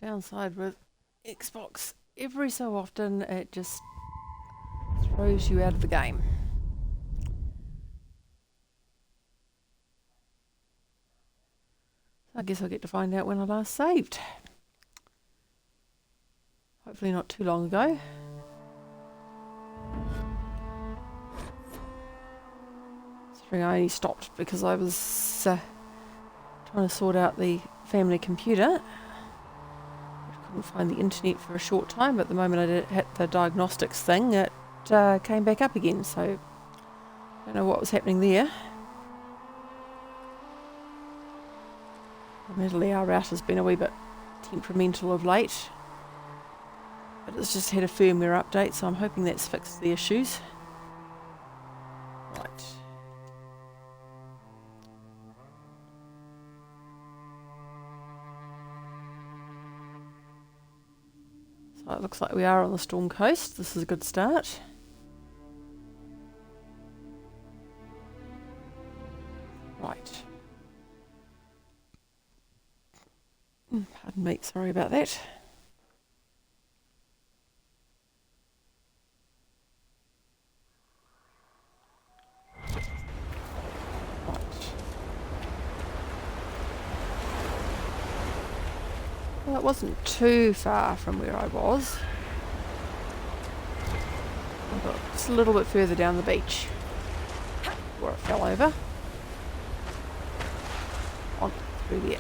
Downside with Xbox, every so often it just throws you out of the game. I guess I'll get to find out when I last saved. Hopefully not too long ago. Considering I only stopped because I was trying to sort out the family computer. Couldn't find the internet for a short time, but the moment I hit the diagnostics thing, it came back up again, so I don't know what was happening there. Admittedly, our router's been a wee bit temperamental of late, but it's just had a firmware update, so I'm hoping that's fixed the issues. Right. So it looks like we are on the Storm Coast. This is a good start. Right. Pardon me, sorry about that. Right. Well, it wasn't too far from where I was. But just a little bit further down the beach where it fell over. On through there.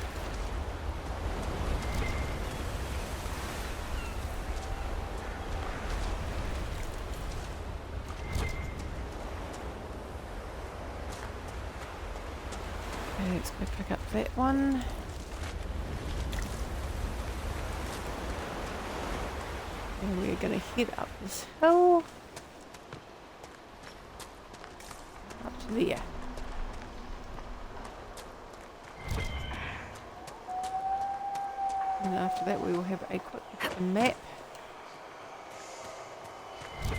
Okay, let's go pick up that one. And we're going to head up this hill. Up to there. And after that we will have a quick look at the map.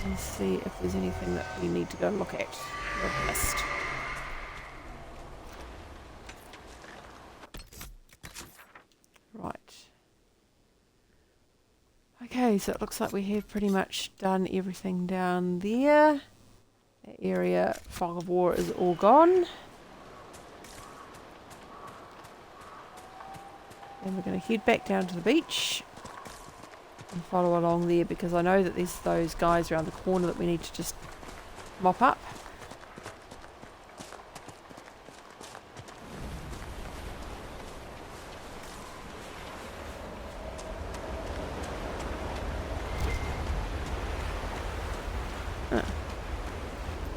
And see if there's anything that we need to go and look at. We've missed. Right. Okay, so it looks like we have pretty much done everything down there. That area, fog of war, is all gone. And we're going to head back down to the beach and follow along there, because I know that there's those guys around the corner that we need to just mop up.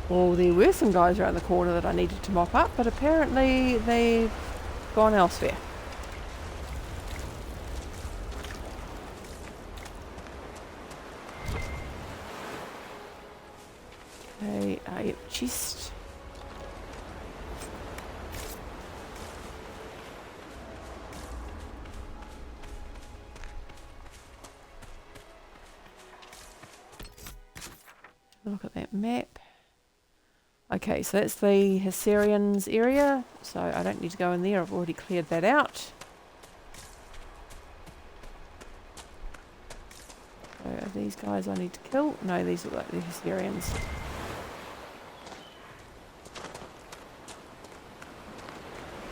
Well, there were some guys around the corner that I needed to mop up, but apparently they've gone elsewhere. Okay, yep, chest. Look at that map. Okay, so that's the Hessarians area, so I don't need to go in there, I've already cleared that out. So are these guys I need to kill? No, these look like the Hessarians.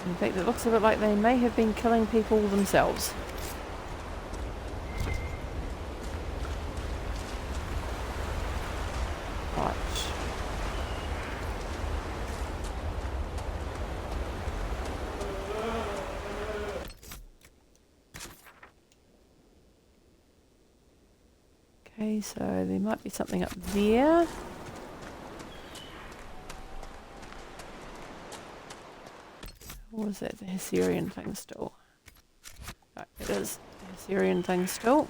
In fact, it looks a bit like they may have been killing people themselves. Right. Okay, so there might be something up there. Or is that the Hessarian thing still? No, it is the Hessarian thing still.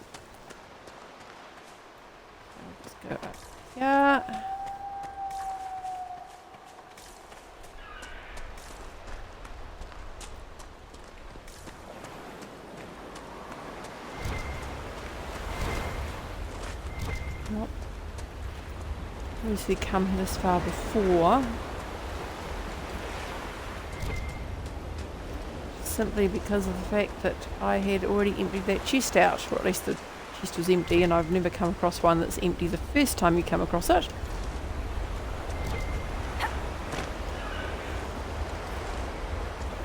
Let's go up here. Nope. Obviously come this far before. simply because of the fact that I had already emptied that chest out, or at least the chest was empty, and I've never come across one that's empty the first time you come across it.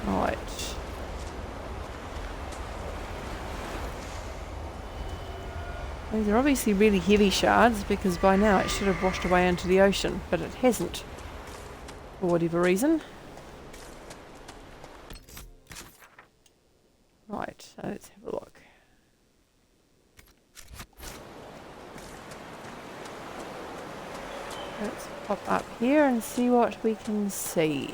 Right. These are obviously really heavy shards, because by now it should have washed away into the ocean, but it hasn't, for whatever reason. Right, so let's have a look. Let's pop up here and see what we can see.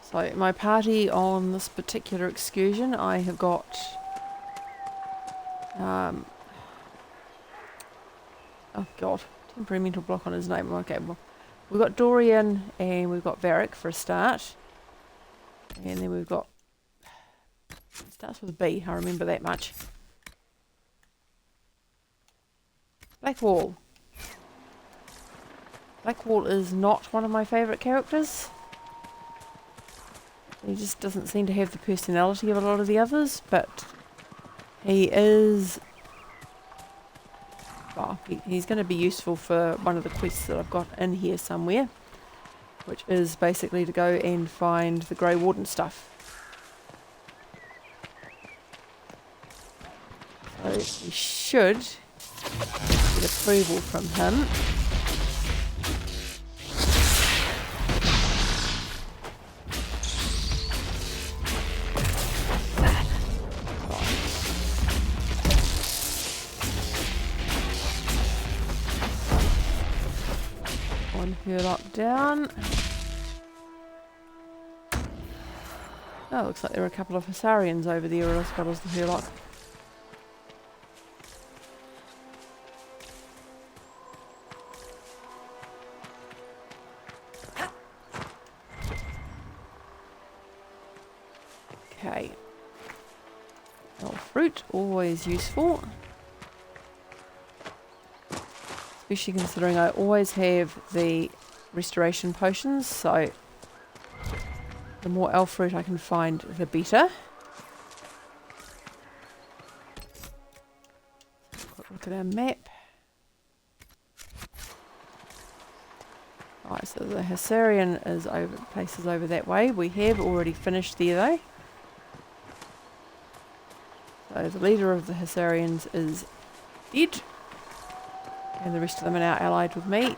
So my party on this particular excursion, I have got oh god, temporary mental block on his name. Okay, well, we've got Dorian and we've got Varric for a start, and then we've got, it starts with a B, I remember that much. Blackwall. Blackwall is not one of my favourite characters. He just doesn't seem to have the personality of a lot of the others, but he is, well, he's going to be useful for one of the quests that I've got in here somewhere, which is basically to go and find the Grey Warden stuff. So we should get approval from him. One Hurlock down. Oh, looks like there are a couple of Husarians over there as well as the Hurlock. Okay. Well, fruit, always useful. Especially considering I always have the restoration potions, so the more elf fruit I can find, the better. Quick look at our map. Right, so the Husarian is over, places over that way. We have already finished there though. So the leader of the Husarians is dead. And the rest of them are now allied with me.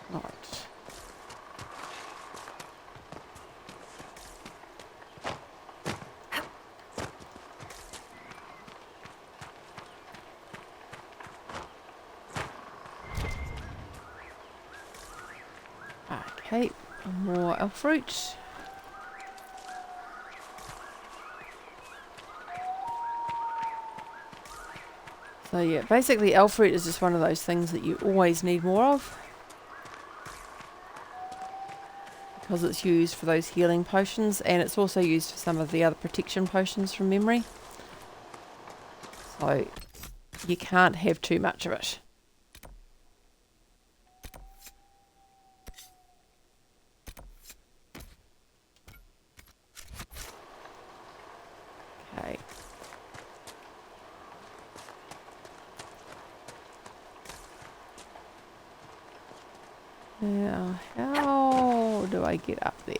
Right. Okay, more elf fruit. So yeah, basically elf fruit is just one of those things that you always need more of, because it's used for those healing potions, and it's also used for some of the other protection potions from memory. So you can't have too much of it. Okay. Now, how do I get up there?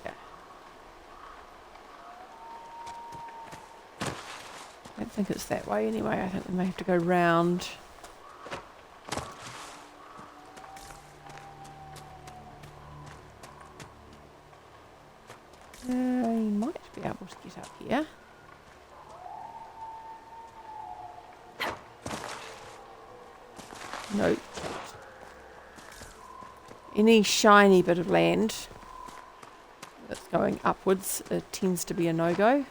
I don't think it's that way anyway. I think we may have to go round. I might be able to get up here. Nope. Any shiny bit of land that's going upwards, it tends to be a no-go.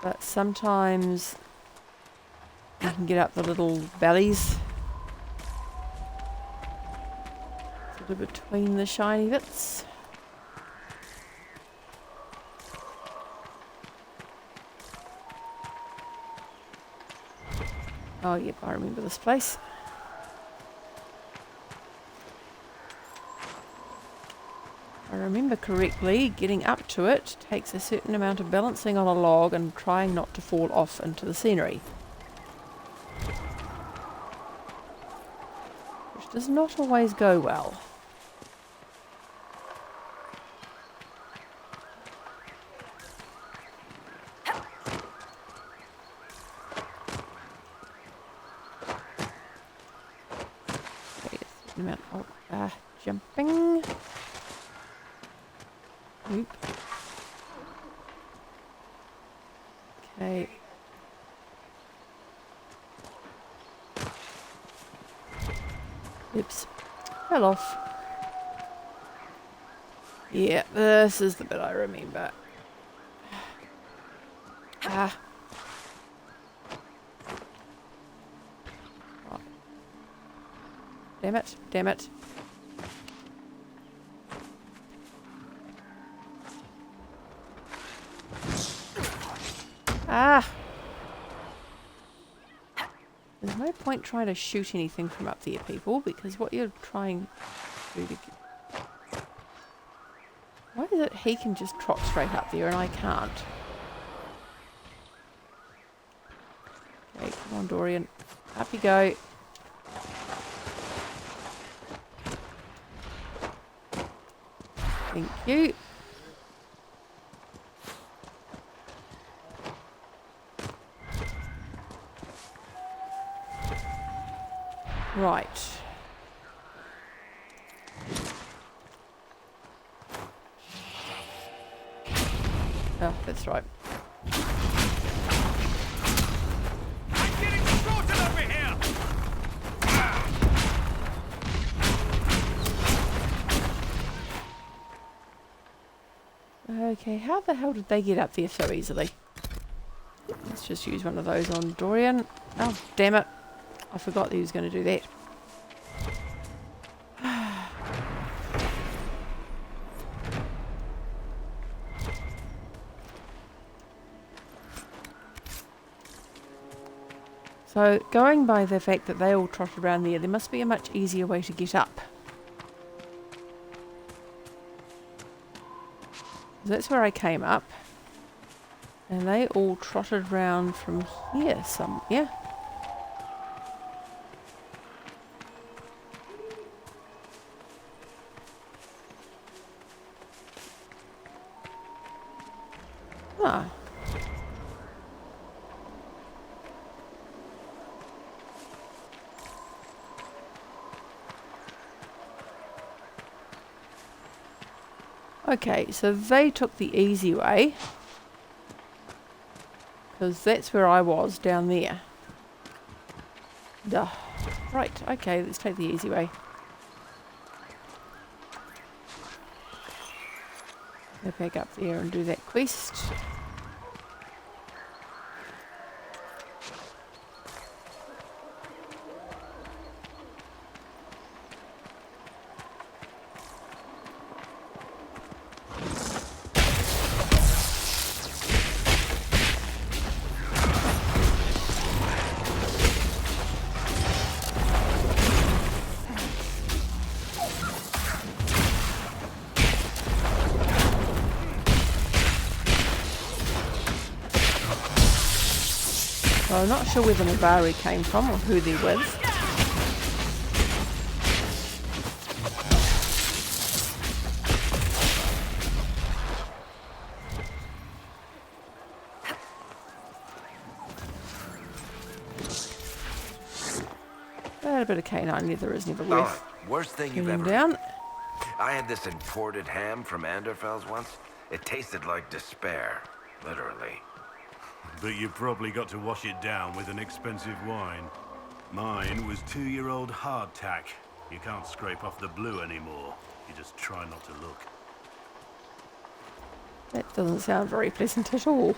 But sometimes you can get up the little valleys sort of between the shiny bits. Oh, yep, I remember this place. If I remember correctly, getting up to it takes a certain amount of balancing on a log and trying not to fall off into the scenery. Which does not always go well. Amount of jumping. Oop. Okay. Oops. Fell off. Yeah, this is the bit I remember. Ah. Right. Damn it, damn it. Ah! There's no point trying to shoot anything from up there, people, because what you're trying to do to get... Why is it he can just trot straight up there and I can't? Okay, come on, Dorian. Up you go. Thank you. Right. Oh, that's right. I'm getting sorted over here. Okay, how the hell did they get up there so easily? Let's just use one of those on Dorian. Oh, damn it. I forgot that he was going to do that. So, going by the fact that they all trotted around there must be a much easier way to get up. That's where I came up. And they all trotted round from here somewhere. Ah. Okay, so they took the easy way. Because that's where I was, down there. Duh. Right, okay, let's take the easy way. Go back up there and do that quest. So I'm not sure where the Nabari came from or who they're with. A bit of canine leather is never worth worst thing you've turning ever down. I had this imported ham from Anderfell's once. It tasted like despair, literally. But you probably got to wash it down with an expensive wine. Mine was 2-year-old hardtack. You can't scrape off the blue anymore. You just try not to look. That doesn't sound very pleasant at all.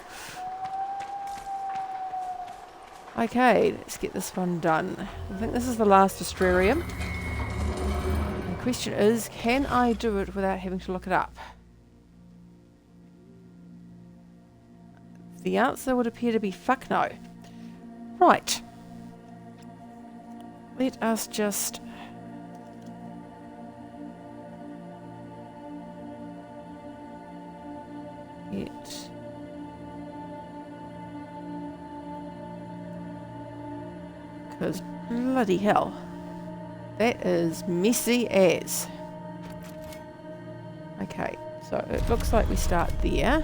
Okay, let's get this one done. I think this is the last Astrarium. The question is, can I do it without having to look it up? The answer would appear to be fuck no. Right. let us just get because bloody hell, that is messy as. Okay, so it looks like we start there.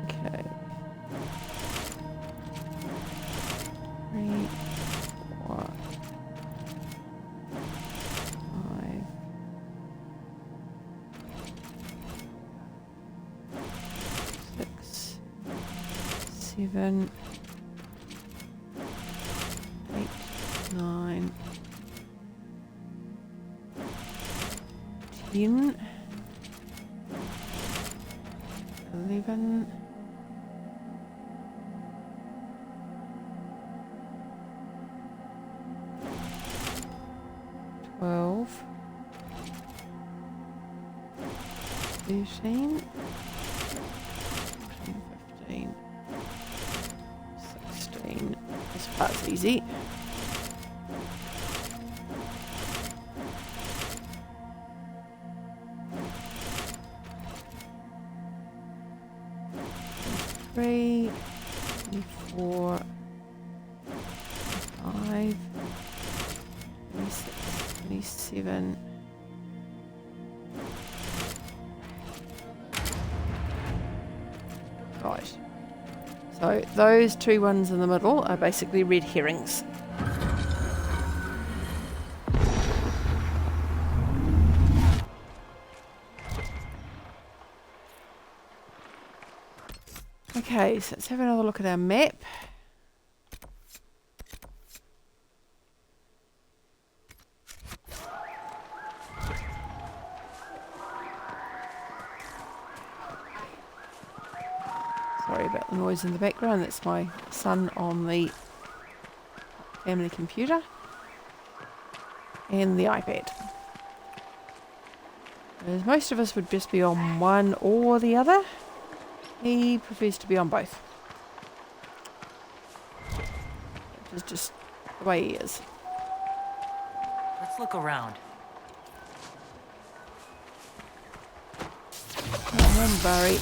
Okay. 3, 4, 5, 6, 7, 8, 9, 10, 11, 12, 13, 14, 15, 16. This part's easy. 3, 4, 5, 26, 27. Right. So those two ones in the middle are basically red herrings. Okay, so let's have another look at our map. Sorry about the noise in the background, that's my son on the family computer and the iPad. As most of us would just be on one or the other, he prefers to be on both. Which is just the way he is. Let's look around. Come on, Barry.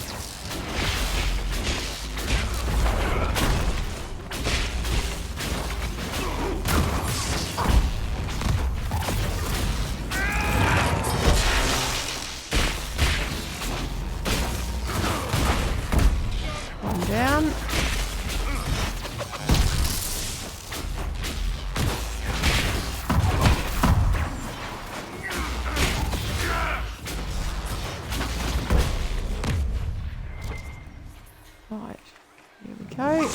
One down. Right, here we go.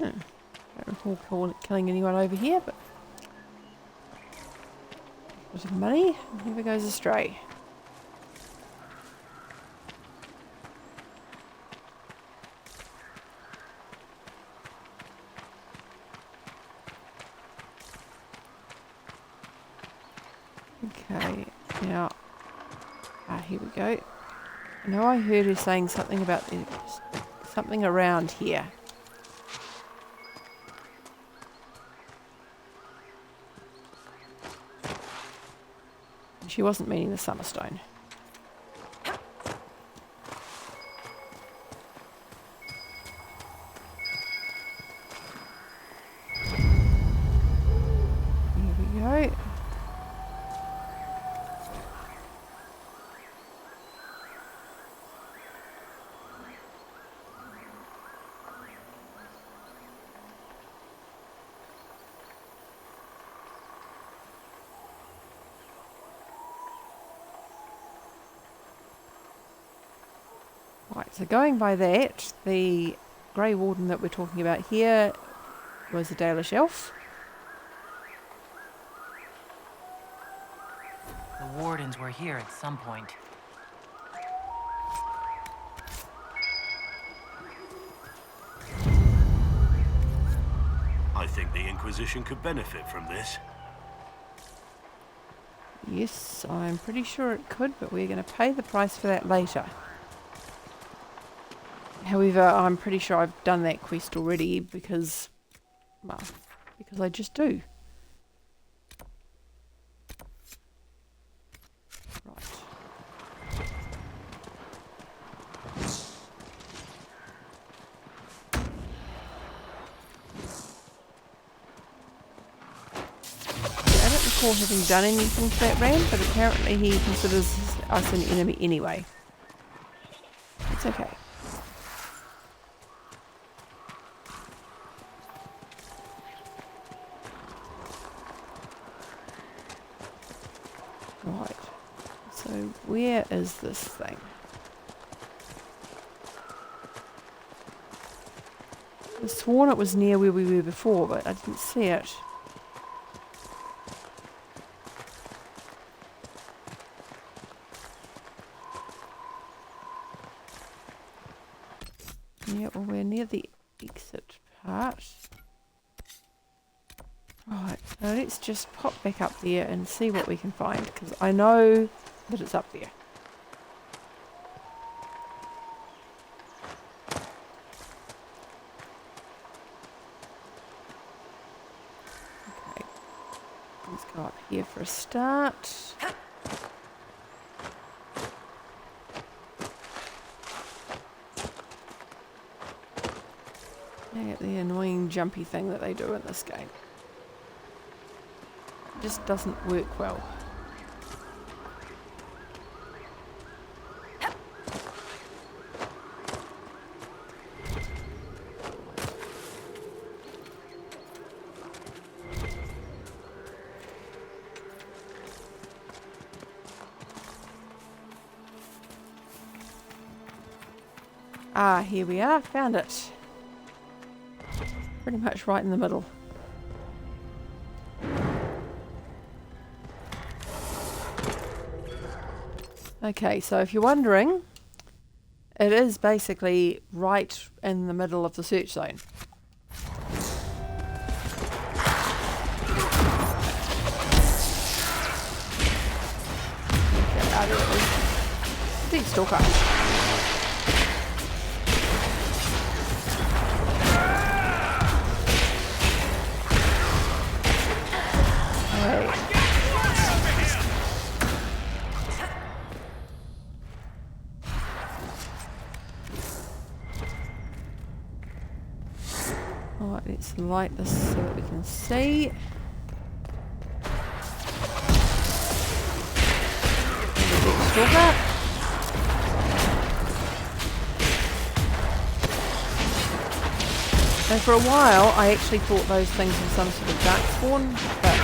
Okay. Don't recall killing anyone over here, but a bit of money never goes astray. Okay, now, here we go. I know I heard her saying something about something around here. She wasn't meaning the Summerstone. Here we go. Right, so going by that, the Grey Warden that we're talking about here was a Dalish elf. The wardens were here at some point. I think the Inquisition could benefit from this. Yes, I'm pretty sure it could, but we're going to pay the price for that later. However, I'm pretty sure I've done that quest already because, well, because I just do. Right. I don't recall having done anything to that ram, but apparently he considers us an enemy anyway. It's okay. Right. So where is this thing? I sworn it was near where we were before, but I didn't see it. Yeah, well, we're near the exit part. Right, so let's just pop back up there and see what we can find, because I know that it's up there. Okay, let's go up here for a start. Yeah, the annoying jumpy thing that they do in this game. It just doesn't work well. Ah, here we are, found it. Pretty much right in the middle. Okay, so if you're wondering, it is basically right in the middle of the search zone. Okay, out of it. Deep Stalker. Alright, let's light this so that we can see. Stalker. And for a while I actually thought those things were some sort of darkspawn, but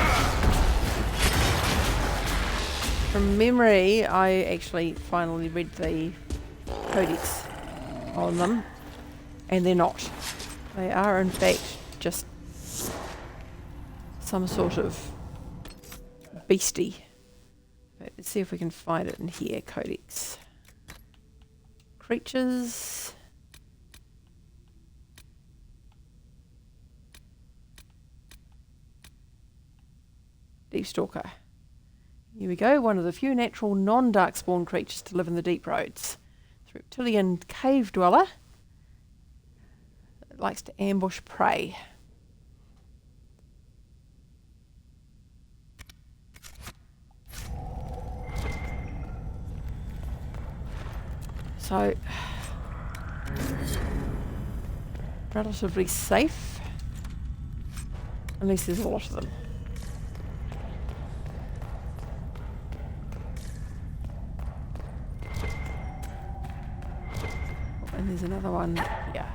from memory I actually finally read the codex on them, and they're not. They are in fact just some sort of beastie. But let's see if we can find it in here. Codex. Creatures. Deep Stalker. Here we go. One of the few natural non-darkspawn creatures to live in the deep roads. The reptilian cave dweller. It likes to ambush prey. So, relatively safe, unless there's a lot of them. Oh, and there's another one here.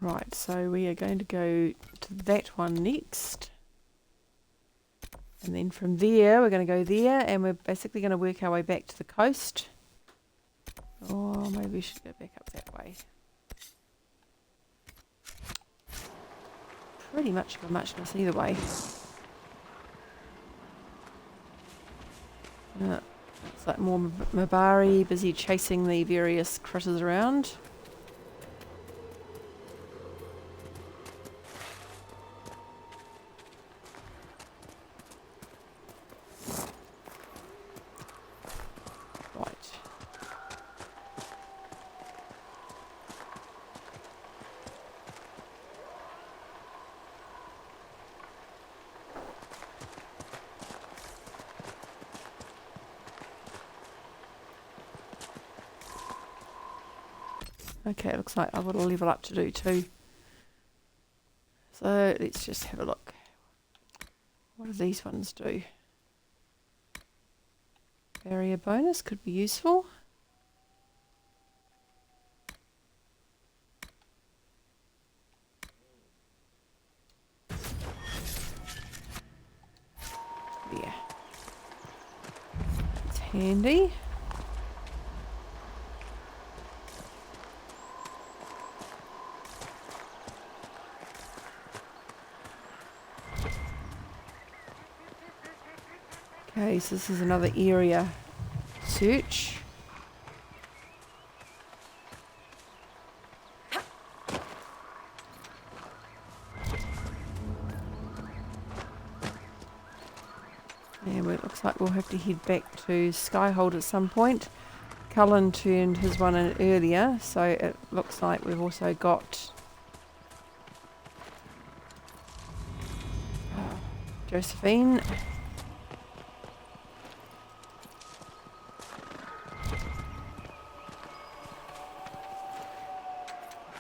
Right, so we are going to go to that one next. And then from there, we're going to go there, and we're basically going to work our way back to the coast. Or maybe we should go back up that way. Pretty much got muchness either way. It's like more Mabari, busy chasing the various critters around. Right. Okay, it looks like I've got a level up to do too. So let's just have a look. What do these ones do? Barrier bonus could be useful. Yeah. That's handy. Okay, so this is another area search. And it looks like we'll have to head back to Skyhold at some point. Cullen turned his one in earlier, so it looks like we've also got Josephine.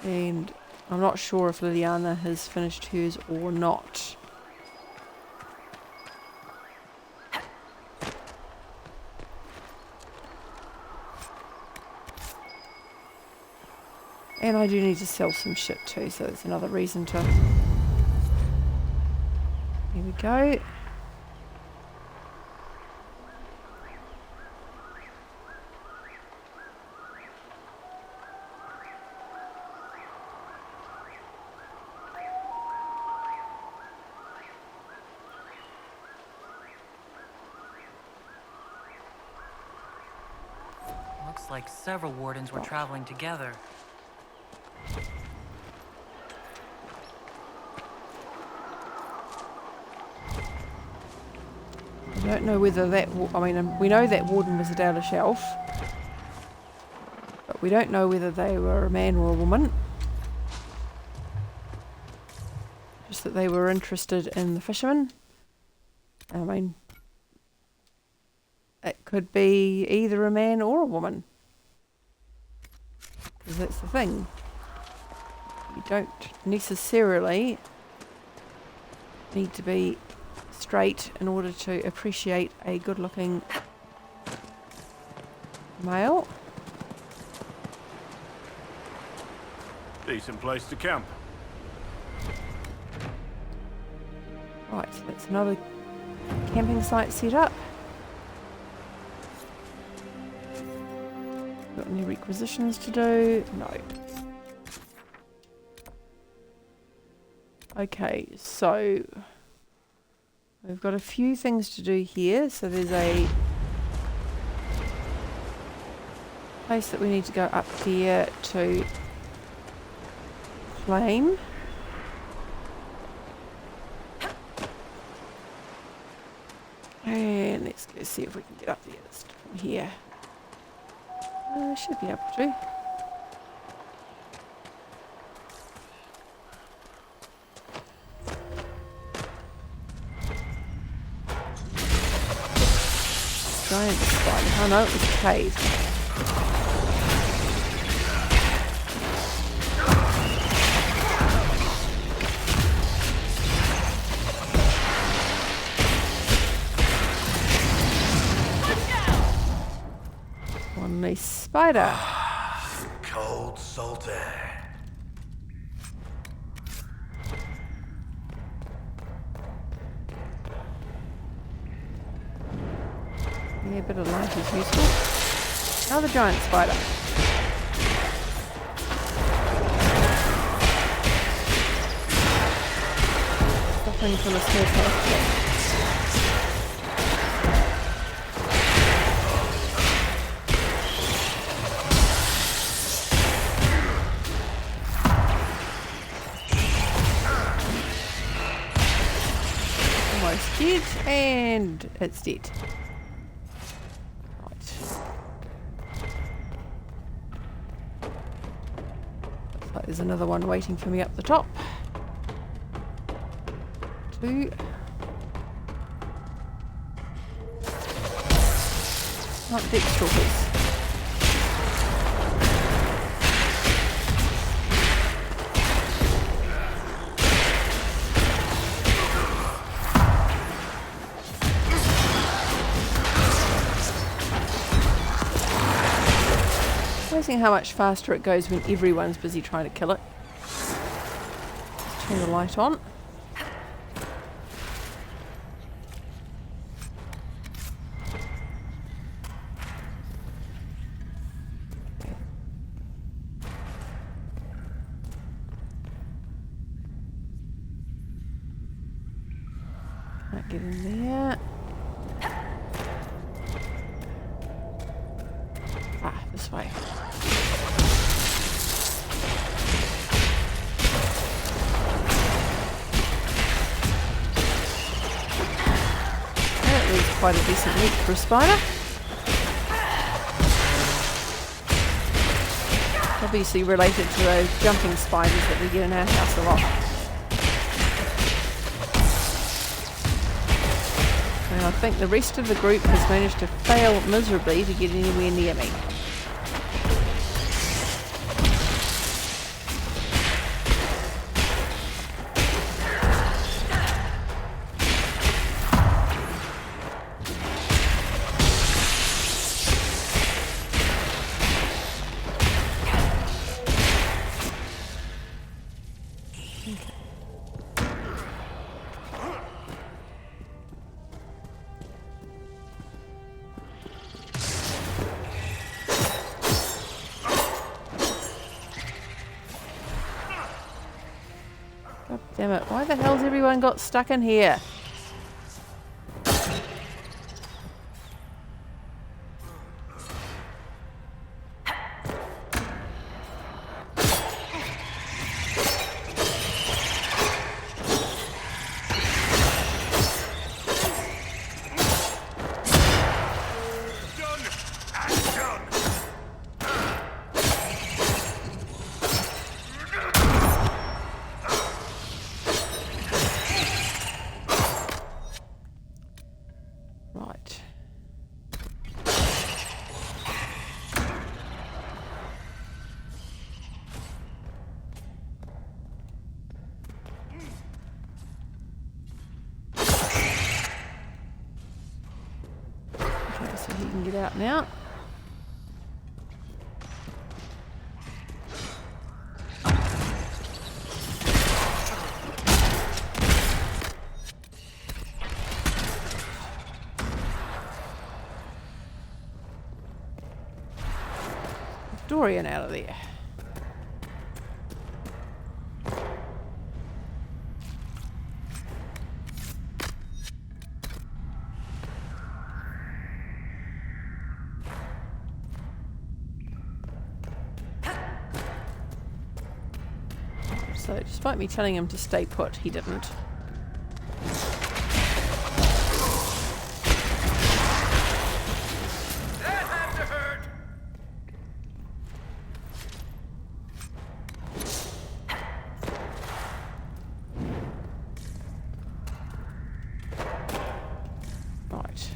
And I'm not sure if Liliana has finished hers or not. And I do need to sell some shit too, so that's another reason to... Here we go. Looks like several wardens were traveling together. I don't know whether that... we know that warden was a Dalish elf. But we don't know whether they were a man or a woman. Just that they were interested in the fishermen. I mean, it could be either a man or a woman. Because that's the thing. You don't necessarily need to be straight in order to appreciate a good-looking male. Decent place to camp. Right, so that's another camping site set up. Got any requisitions to do? No. Okay, so we've got a few things to do here. So there's a place that we need to go up here to claim. And let's go see if we can get up there from here. Should be able to. Giant spider. Oh no, it was a cave. One nice spider. Cold salty. Yeah, a bit of light is useful. Another giant spider. Suffering from a small patch. Almost dead, and it's dead. Right. Looks like there's another one waiting for me up the top. 2. Not deep stalkers. Amazing how much faster it goes when everyone's busy trying to kill it. Let's turn the light on. Can't get in there. Ah, this way. That was quite a decent meat for a spider. Obviously related to those jumping spiders that we get in our house a lot. And I think the rest of the group has managed to fail miserably to get anywhere near me. God damn it, why the hell's everyone got stuck in here? Right. Okay, so he can get out now. Dorian out of there. So despite me telling him to stay put, he didn't. Right.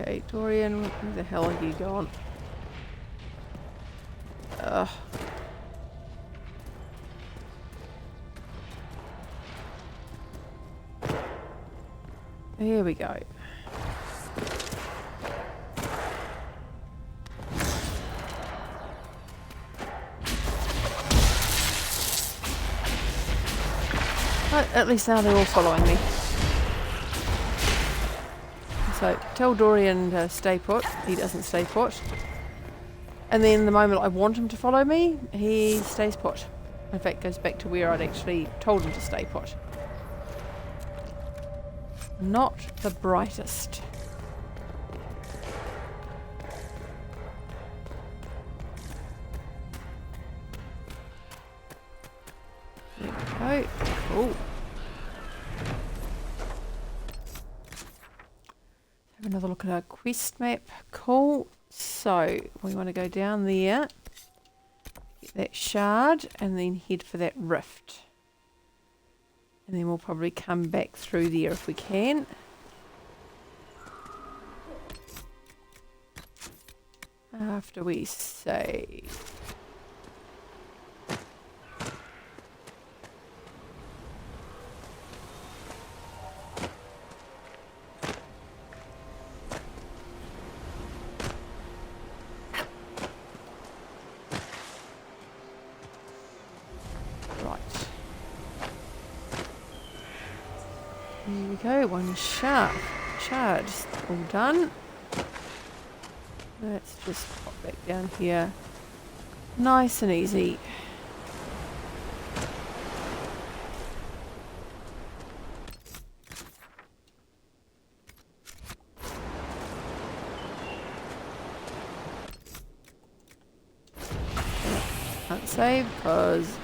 Okay, Dorian, where the hell are you going? Ugh. Here we go. But at least now they're all following me. So tell Dorian to stay put. He doesn't stay put. And then the moment I want him to follow me, he stays put. In fact, goes back to where I'd actually told him to stay put. Not the brightest. There we go. Cool. Have another look at our quest map. Cool. So we want to go down there, get that shard, and then head for that rift. And then we'll probably come back through there if we can. After we save. Here we go, one shard all done. Let's just pop back down here. Nice and easy. Can't save because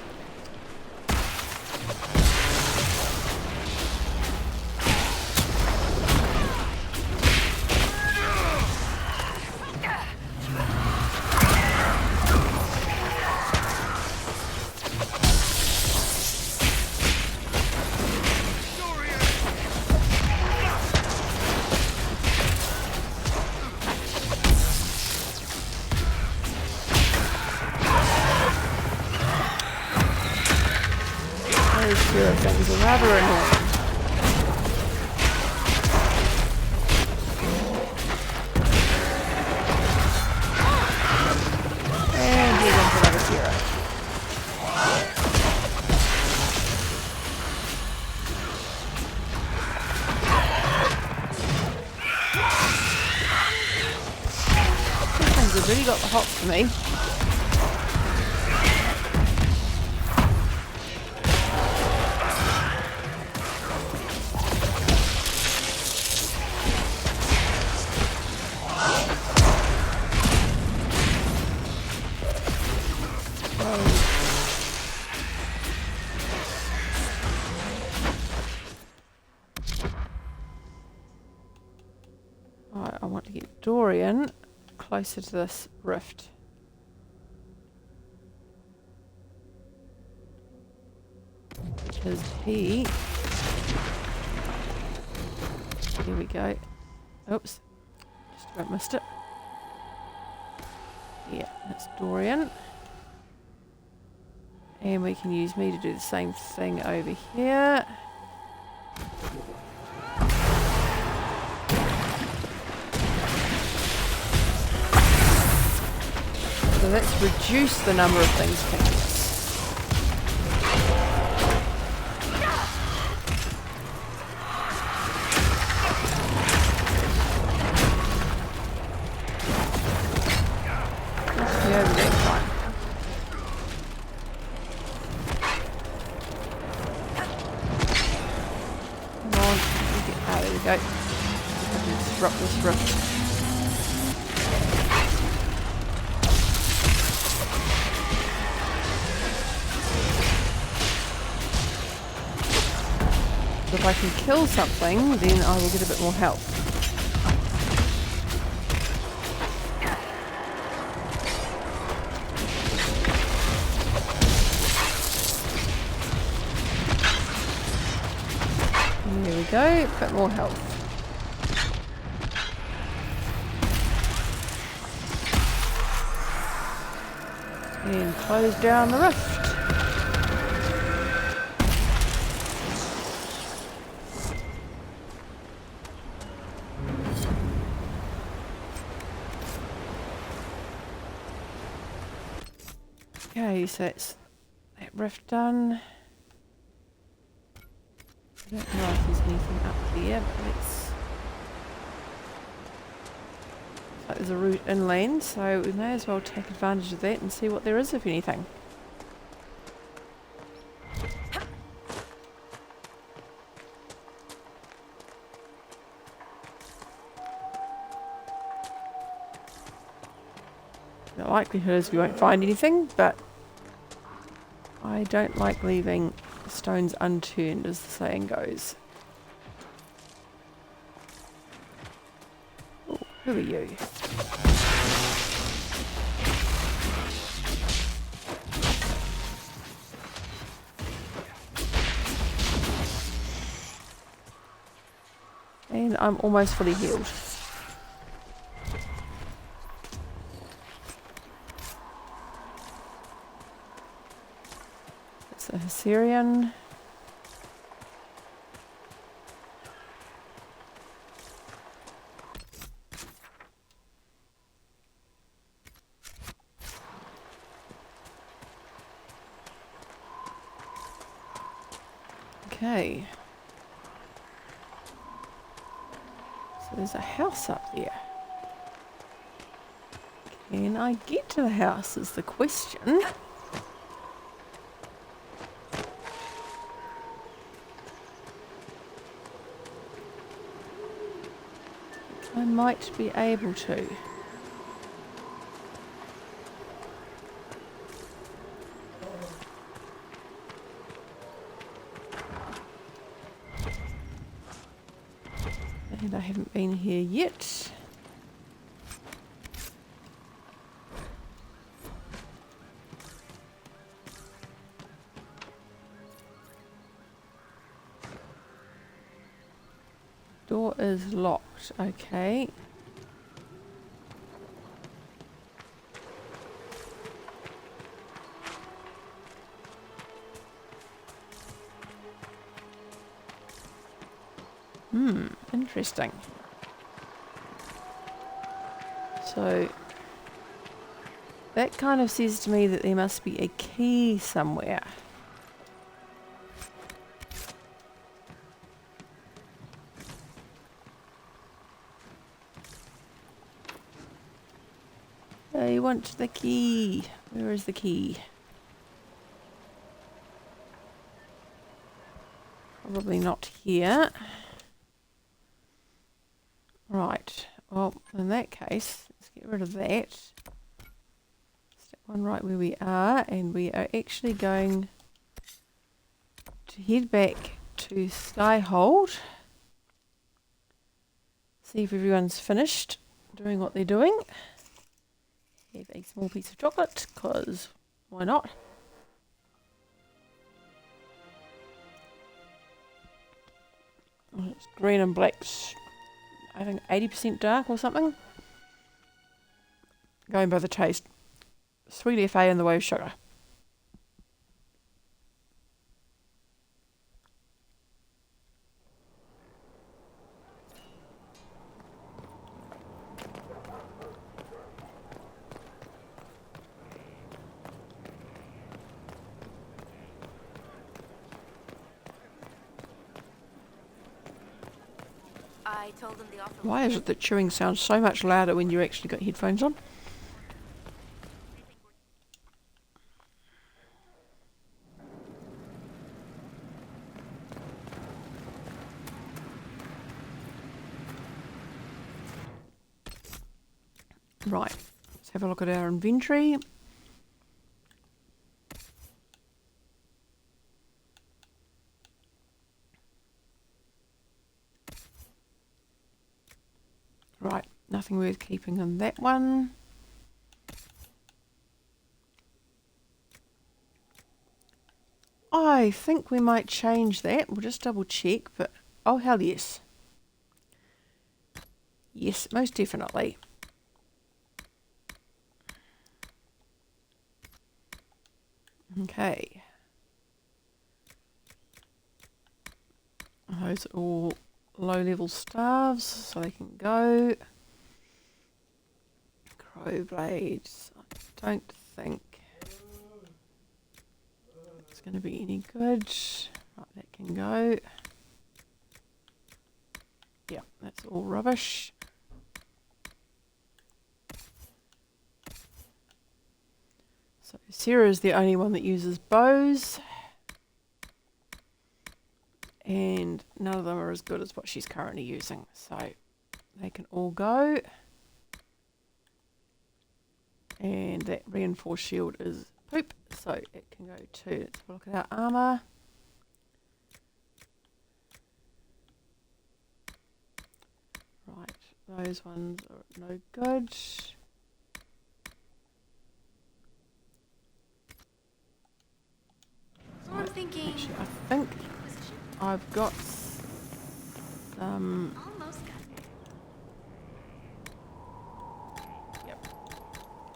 things are rather annoying. And here's on for another hero. These things have really got the hops for me. I want to get Dorian closer to this rift. Because he... Here we go. Oops. Just about missed it. Yeah, that's Dorian. And we can use me to do the same thing over here. So let's reduce the number of things picking us. Just be over there, fine. Come on, there we go. I can disrupt this rift. So if I can kill something, then I will get a bit more health. And there we go, a bit more health. And close down the rift. Okay, so that's that rift done. I don't know if there's anything up there, but let's... Looks like there's a route inland, so we may as well take advantage of that and see what there is, if anything. The likelihood is we won't find anything, but I don't like leaving stones unturned, as the saying goes. Oh, who are you? And I'm almost fully healed. It's a Hessarian. Okay. So there's a house up there. Can I get to the house is the question. I might be able to. And I haven't been here yet. Door is locked, okay. Interesting. So that kind of says to me that there must be a key somewhere. I want the key. Where is the key? Probably not here. Right. Well, in that case, let's get rid of that. Stick one right where we are, and we are actually going to head back to Skyhold. See if everyone's finished doing what they're doing. Have a small piece of chocolate, because why not? It's green and black's, I think, 80% dark or something. Going by the taste. Sweet FA and the wave sugar. I told them the offer. Why is it that chewing sounds so much louder when you actually got headphones on? Right, let's have a look at our inventory. Right, nothing worth keeping on that one. I think we might change that. We'll just double check, but oh hell yes. Yes, most definitely. Okay. Those are all low-level staves, so they can go. Crow blades, I don't think. going to be any good. Right, that can go. Yeah, that's all rubbish. So Sarah is the only one that uses bows. And none of them are as good as what she's currently using. So they can all go. And that reinforced shield is poop. So it can go too. Let's have a look at our armour. Right, those ones are no good. So I'm thinking. Actually, I think Inquisition? I've got some. Almost got there. Yep.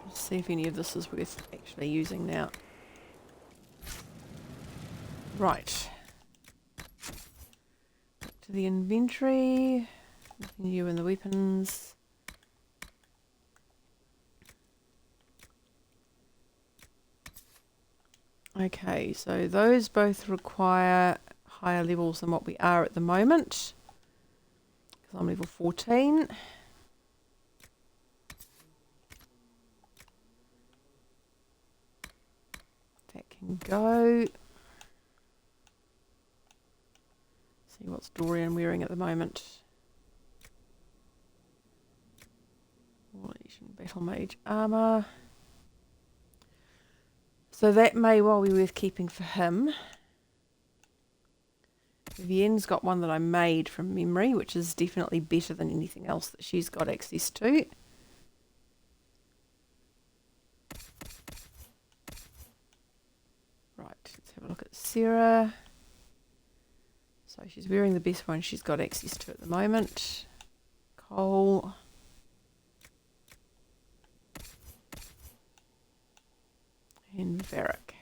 Let's see if any of this is worth actually using now. Right. Back to the inventory. Nothing new in the weapons. Okay, so those both require higher levels than what we are at the moment. Because I'm level 14. That can go. See what's Dorian wearing at the moment. Battle Mage armour. So that may well be worth keeping for him. Vivienne's got one that I made from memory, which is definitely better than anything else that she's got access to. Right, let's have a look at Sarah. So she's wearing the best one she's got access to at the moment. Cole. And Varric.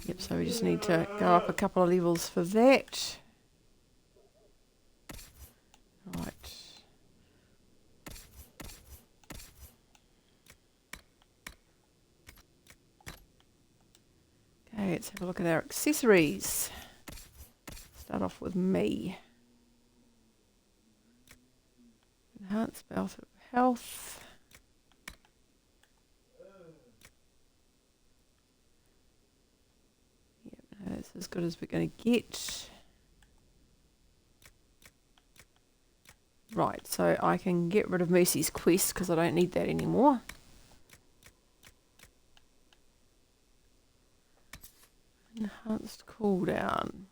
Yep, so we just need to go up a couple of levels for that. Right. Okay, let's have a look at our accessories. Start off with me. Enhanced bout of health. Yep, no, that's as good as we're going to get. Right, so I can get rid of Mercy's quest because I don't need that anymore. Enhanced cooldown.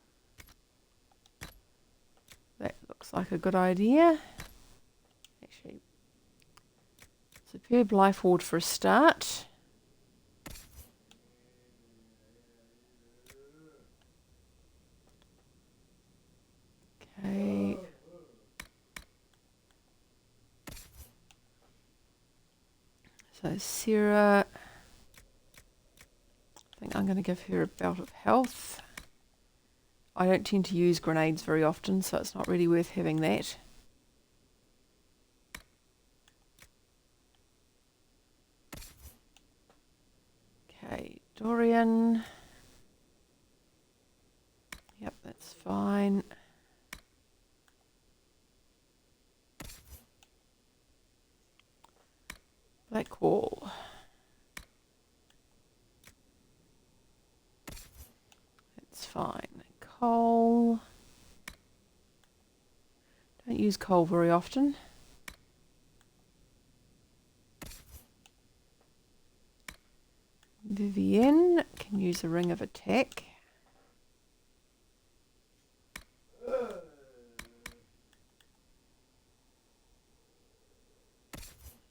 That looks like a good idea. Actually, superb life ward for a start. Okay. So Sarah, I think I'm going to give her a bout of health. I don't tend to use grenades very often, so it's not really worth having that. Okay, Dorian. Yep, that's fine. Blackwall. That's fine. Coal. Don't use coal very often. Vivienne can use a ring of attack.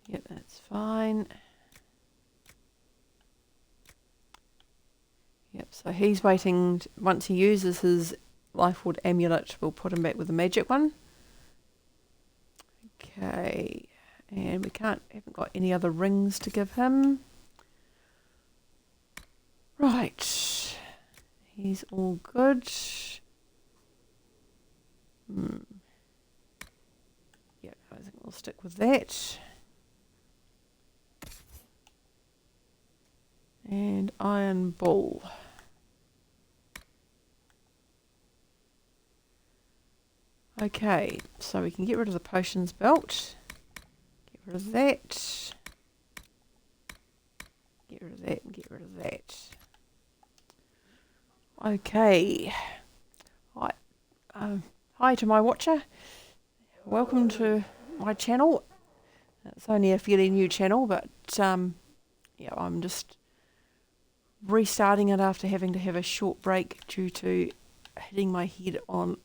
Yep, that's fine. Yep, so he's waiting. Once he uses his life ward amulet, we'll put him back with the magic one. Okay, and we haven't got any other rings to give him. Right, he's all good. Yeah, I think we'll stick with that. Iron Bull. Okay, so we can get rid of the potions belt. Get rid of that. Get rid of that and get rid of that. Okay. Right. Hi to my watcher. Welcome to my channel. It's only a fairly new channel, but yeah, I'm just restarting it after having to have a short break due to hitting my head on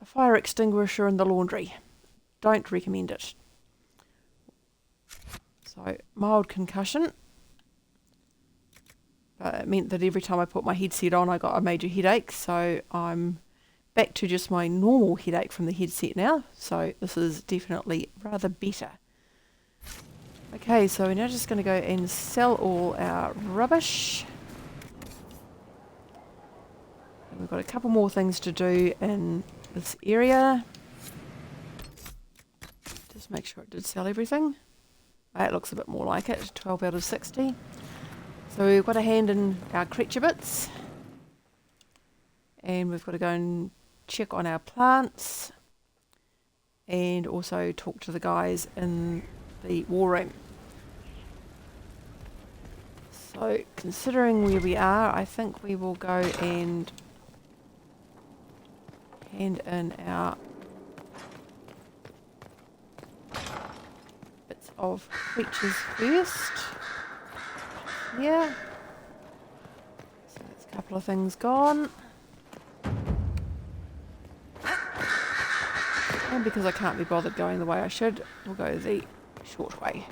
a fire extinguisher in the laundry. Don't recommend it. So, mild concussion. But it meant that every time I put my headset on, I got a major headache. So, I'm back to just my normal headache from the headset now. So, this is definitely rather better. Okay, so we're now just going to go and sell all our rubbish. And we've got a couple more things to do in this area. Just make sure it did sell everything. It looks a bit more like it, 12 out of 60. So we've got to hand in our creature bits. And we've got to go and check on our plants. And also talk to the guys in the war room. So considering where we are, I think we will go and hand in our bits of creatures first. Yeah. So there's a couple of things gone. And because I can't be bothered going the way I should, we'll go the short way.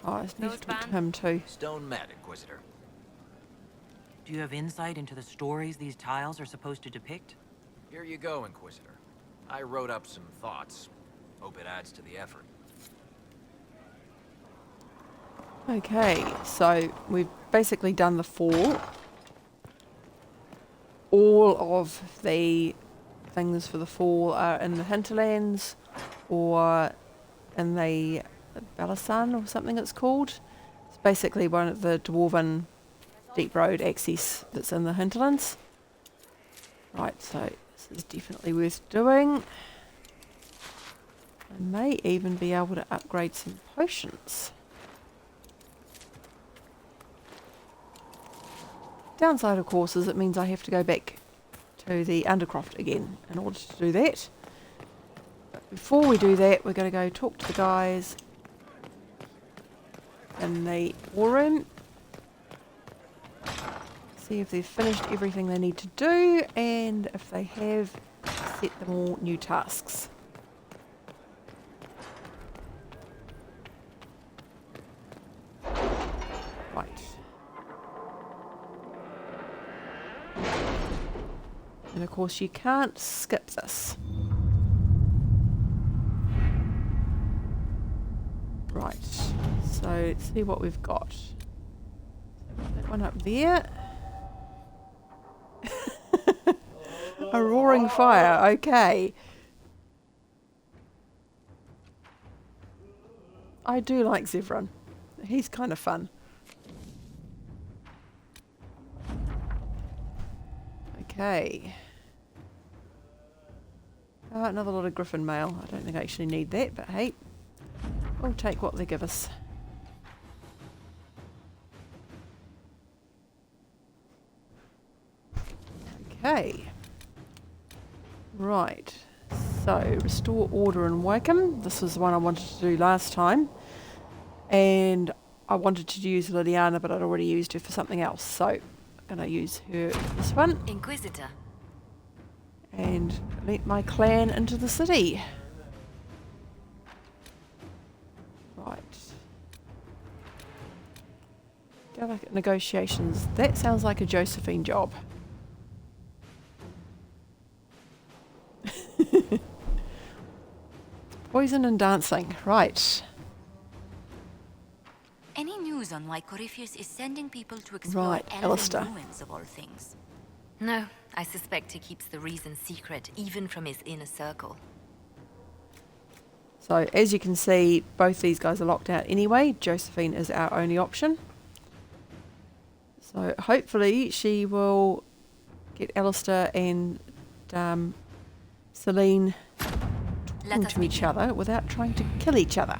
Oh, I just need to talk to him too. Stone Mat, Inquisitor. Do you have insight into the stories these tiles are supposed to depict? Here you go, Inquisitor. I wrote up some thoughts. Hope it adds to the effort. Okay, so we've basically done the fall. All of the things for the fall are in the hinterlands or in the Balasan or something it's called. It's basically one of the dwarven deep road access that's in the hinterlands. Right, so this is definitely worth doing. I may even be able to upgrade some potions. Downside, of course, is it means I have to go back to the Undercroft again in order to do that. But before we do that, we're going to go talk to the guys in the war room. See if they've finished everything they need to do, and if they have, set them all new tasks. Right. And of course you can't skip this. Right, so let's see what we've got. That one up there. A roaring fire, okay. I do like Zevran. He's kind of fun. Okay. Another lot of Griffin mail. I don't think I actually need that, but hey, we'll take what they give us. Okay. Right. So, restore order in Wycombe. This was the one I wanted to do last time. And I wanted to use Liliana, but I'd already used her for something else. So, I'm going to use her for this one. Inquisitor. And let my clan into the city. Right. Delicate negotiations. That sounds like a Josephine job. Poison and dancing. Right. Any news on why Corypheus is sending people to explore Right, elven Alistair. ruins of all things? No, I suspect he keeps the reason secret even from his inner circle. So as you can see, both these guys are locked out anyway. Josephine is our only option. So hopefully she will get Alistair and Celine talking to each other without trying to kill each other.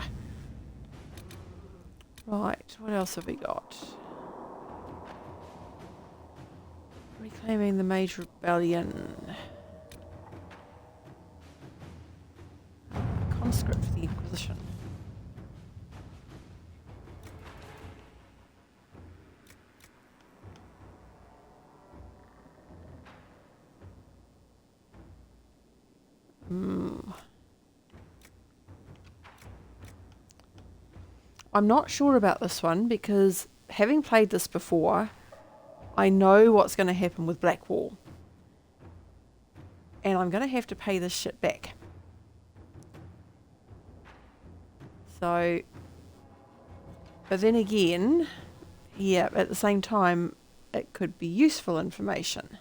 Right, what else have we got? Reclaiming the Mage Rebellion. Conscript for the Inquisition. I'm not sure about this one because having played this before, I know what's going to happen with Blackwall. And I'm going to have to pay this shit back. So, but then again, yeah, at the same time, it could be useful information.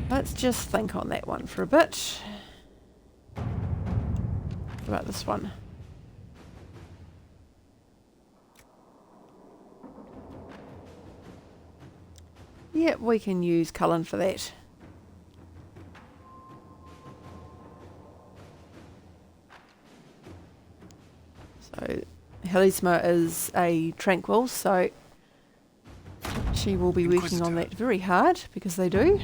Let's just think on that one for a bit. What about this one? Yep, we can use Cullen for that. So, Helisma is a Tranquil, so she will be working on that very hard, because they do.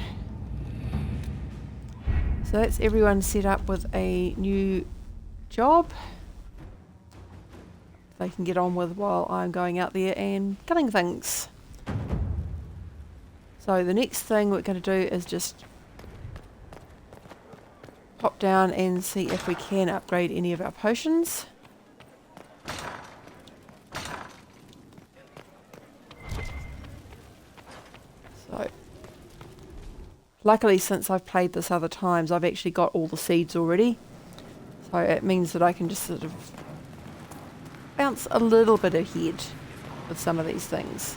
So that's everyone set up with a new job they can get on with while I'm going out there and killing things. So the next thing we're going to do is just pop down and see if we can upgrade any of our potions. So, luckily since I've played this other times, I've actually got all the seeds already. So it means that I can just sort of bounce a little bit ahead with some of these things.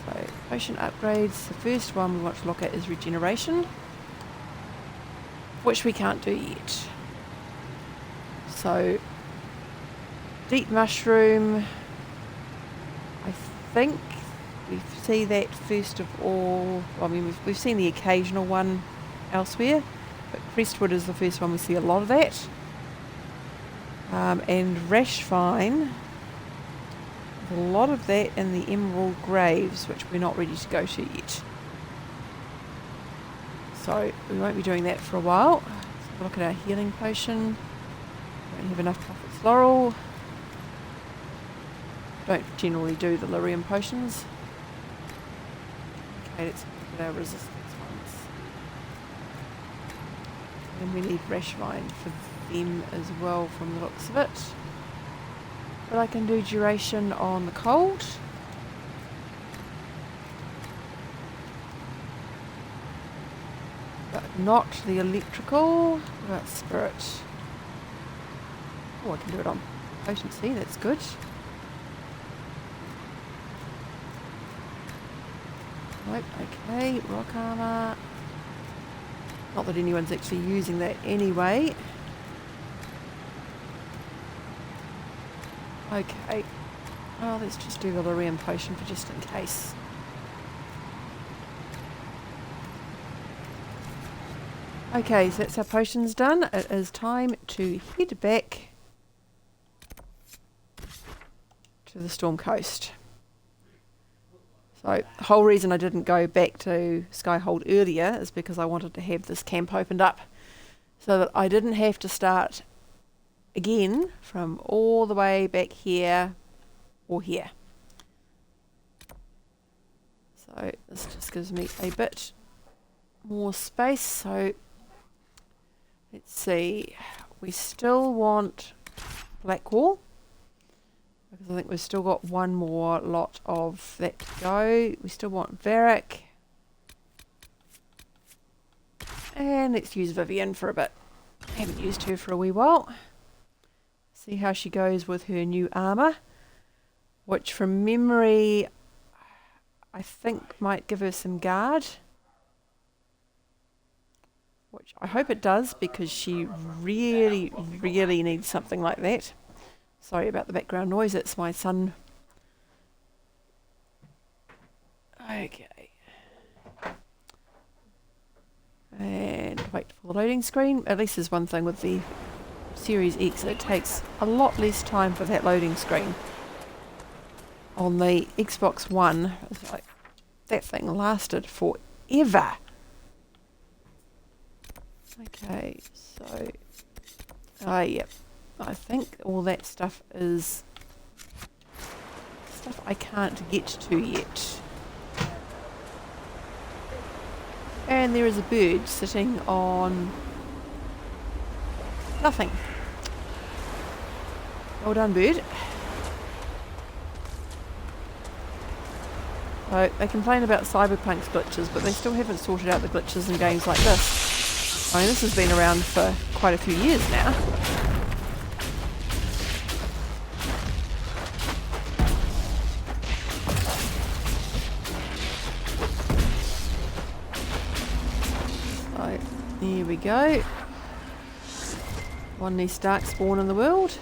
So, potion upgrades. The first one we want to look at is regeneration, which we can't do yet. So, deep mushroom. I think we see that first of all. Well, I mean, we've seen the occasional one elsewhere, but Crestwood is the first one we see a lot of that. And Rash Vine. A lot of that in the Emerald Graves, which we're not ready to go to yet. So we won't be doing that for a while. Let's have a look at our healing potion. Don't have enough Prophet's Laurel. Don't generally do the lyrium potions. Okay, let's look at our resistance ones. And we need Rash Vine for them as well from the looks of it. But I can do duration on the cold. But not the electrical. What about spirit? Oh, I can do it on potency, that's good. Nope, okay, rock armor. Not that anyone's actually using that anyway. Okay, well, let's just do the lyrium potion for just in case. Okay, so that's our potions done. It is time to head back to the Storm Coast. So the whole reason I didn't go back to Skyhold earlier is because I wanted to have this camp opened up so that I didn't have to start again from all the way back here or here. So this just gives me a bit more space. So let's see, we still want Blackwall because I think we've still got one more lot of that to go. We still want Varric, and let's use Vivienne for a bit. Haven't used her for a wee while. See how she goes with her new armour, which from memory I think might give her some guard. which I hope it does because she really, really needs something like that. Sorry about the background noise, it's my son. Okay. And wait for the loading screen. At least there's one thing with the Series X, it takes a lot less time for that loading screen. On the Xbox One, it's like that thing lasted forever. Okay, so yep. I think all that stuff is stuff I can't get to yet. And there is a bird sitting on nothing. Well done, bird. So they complain about Cyberpunk's glitches, but they still haven't sorted out the glitches in games like this. I mean, this has been around for quite a few years now. So, here we go. One less dark spawn in the world.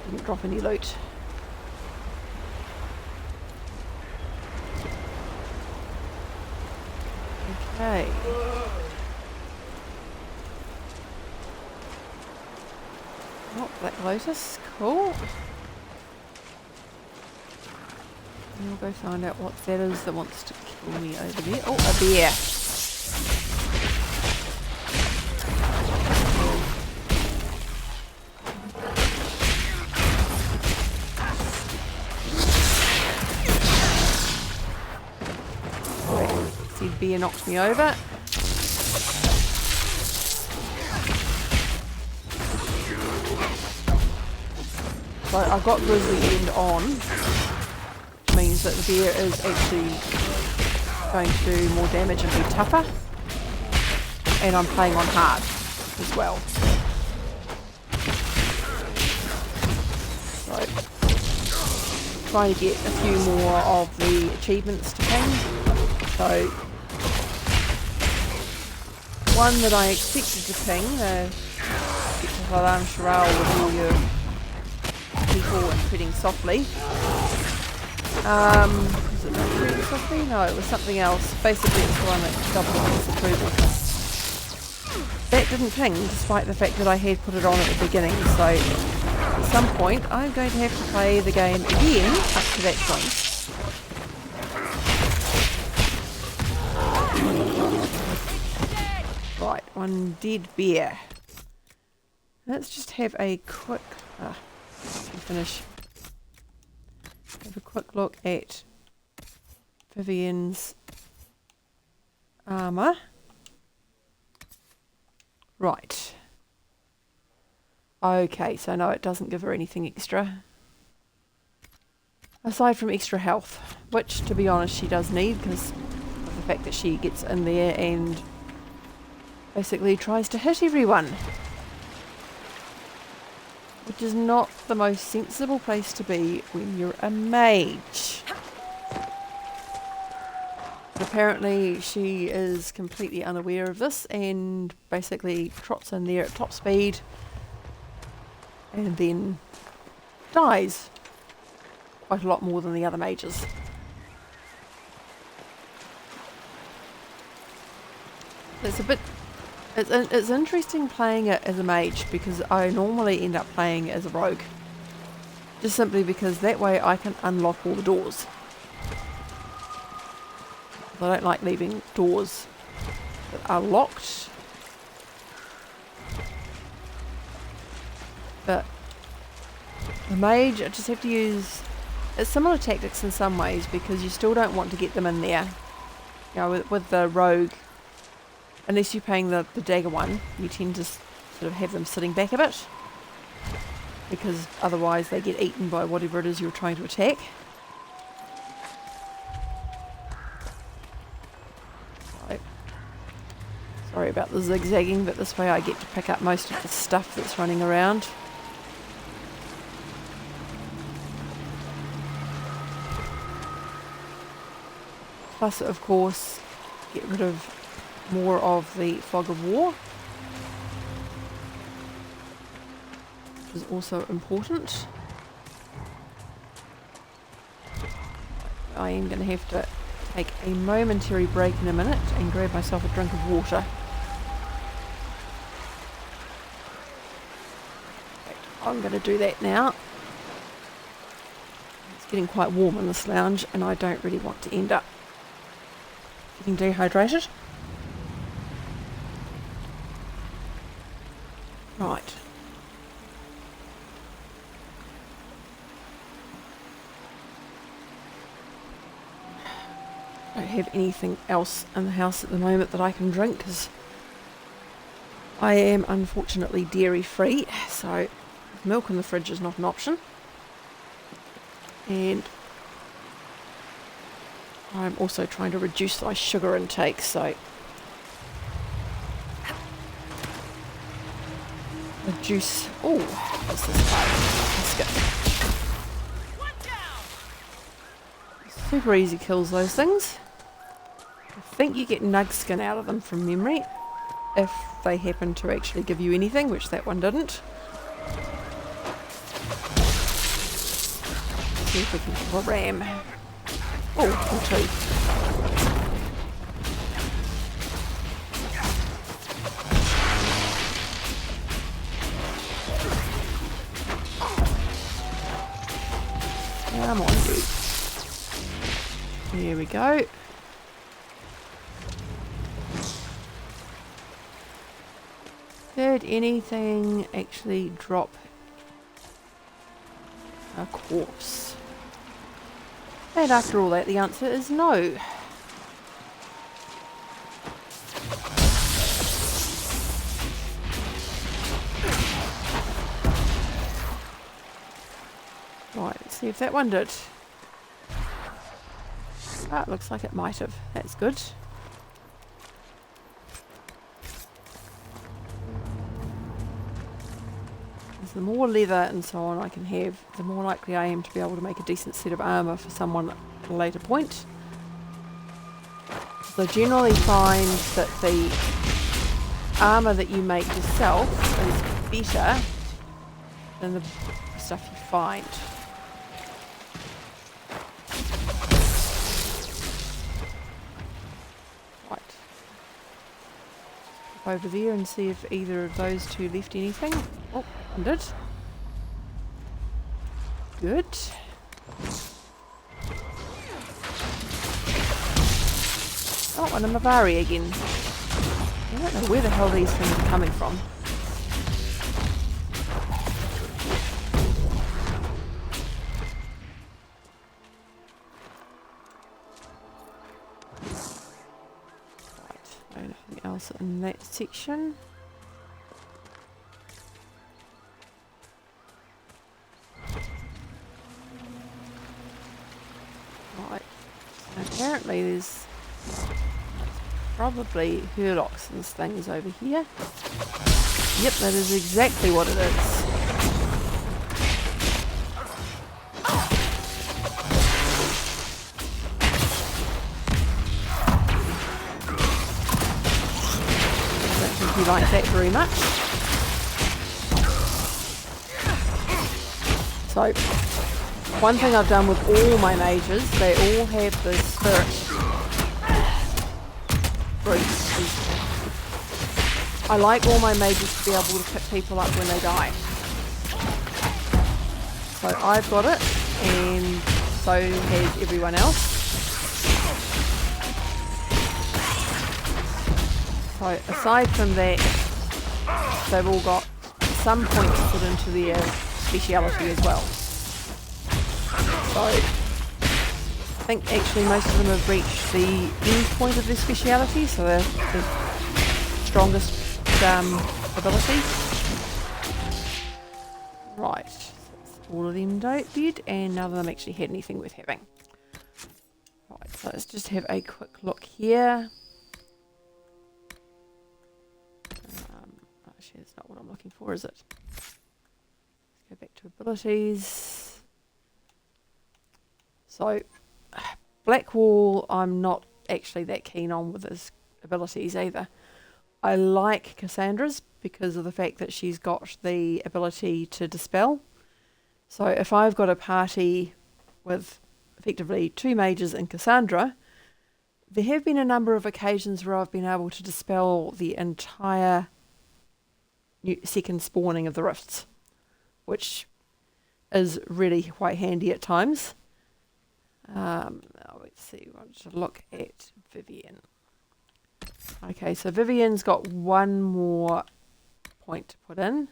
Didn't drop any loot. Okay. Oh, Black Lotus, cool. And we'll go find out what that is that wants to kill me over there. Oh, a bear. Bear knocked me over. So I've got Grizzly End on, which means that the bear is actually going to do more damage and be tougher. And I'm playing on hard as well. So trying to get a few more of the achievements to ping. So one that I expected to ping, the Alarm Chorale with all your people and treading softly. Was it not treading softly? No, it was something else. Basically it's the one that doubled disapproval. That didn't ping, despite the fact that I had put it on at the beginning, so at some point I'm going to have to play the game again up to that point. Right, one dead bear. Let's just have a quick finish. Have a quick look at Vivian's armour. Right. Okay, so no, it doesn't give her anything extra. Aside from extra health, which to be honest she does need because of the fact that she gets in there and basically tries to hit everyone, which is not the most sensible place to be when you're a mage. But apparently she is completely unaware of this and basically trots in there at top speed and then dies quite a lot more than the other mages. It's interesting playing it as a mage because I normally end up playing as a rogue. Just simply because that way I can unlock all the doors. I don't like leaving doors that are locked. But the mage, I just have to use similar tactics in some ways because you still don't want to get them in there. You know, with the rogue, unless you're paying the dagger one, you tend to sort of have them sitting back a bit because otherwise they get eaten by whatever it is you're trying to attack. So, sorry about the zigzagging, but this way I get to pick up most of the stuff that's running around. Plus, of course, get rid of more of the Fog of War, which is also important. I am going to have to take a momentary break in a minute and grab myself a drink of water. I'm going to do that now. It's getting quite warm in this lounge and I don't really want to end up getting dehydrated. Right. I don't have anything else in the house at the moment that I can drink because I am unfortunately dairy free, so milk in the fridge is not an option. And I'm also trying to reduce my sugar intake, so the juice. Oh, what's this part? Biscuit. Super easy kills those things. I think you get nug skin out of them from memory, if they happen to actually give you anything, which that one didn't. See if we can kill a ram. Oh, or two. Come on, dude. There we go. Did anything actually drop a corpse? And after all that, the answer is no. Right, let's see if that one did. Ah, it looks like it might have. That's good. The more leather and so on I can have, the more likely I am to be able to make a decent set of armour for someone at a later point. So I generally find that the armour that you make yourself is better than the stuff you find. Right. Pop over there and see if either of those two left anything. Oh, one did. Good. Oh, and a Mavari again. I don't know where the hell these things are coming from. Right, anything else in that section? Right, apparently there's probably Hurlocks and things over here. Yep, that is exactly what it is. Don't think you like that very much. So, one thing I've done with all my mages, they all have the spirit fruit. I like all my mages to be able to pick people up when they die. So I've got it, and so has everyone else. So aside from that, they've all got some points put into their speciality as well. So I think actually most of them have reached the end point of their speciality, so they're the strongest ability. Right, so that's all of them dead, and none of them actually had anything worth having. Right, so let's just have a quick look here. Actually, that's not what I'm looking for, is it? Let's go back to abilities. So, Blackwall I'm not actually that keen on with his abilities either. I like Cassandra's because of the fact that she's got the ability to dispel. So if I've got a party with effectively 2 mages and Cassandra, there have been a number of occasions where I've been able to dispel the entire second spawning of the rifts, which is really quite handy at times. Let's see, I want to look at Vivienne. Okay, so Vivienne's got 1 more point to put in.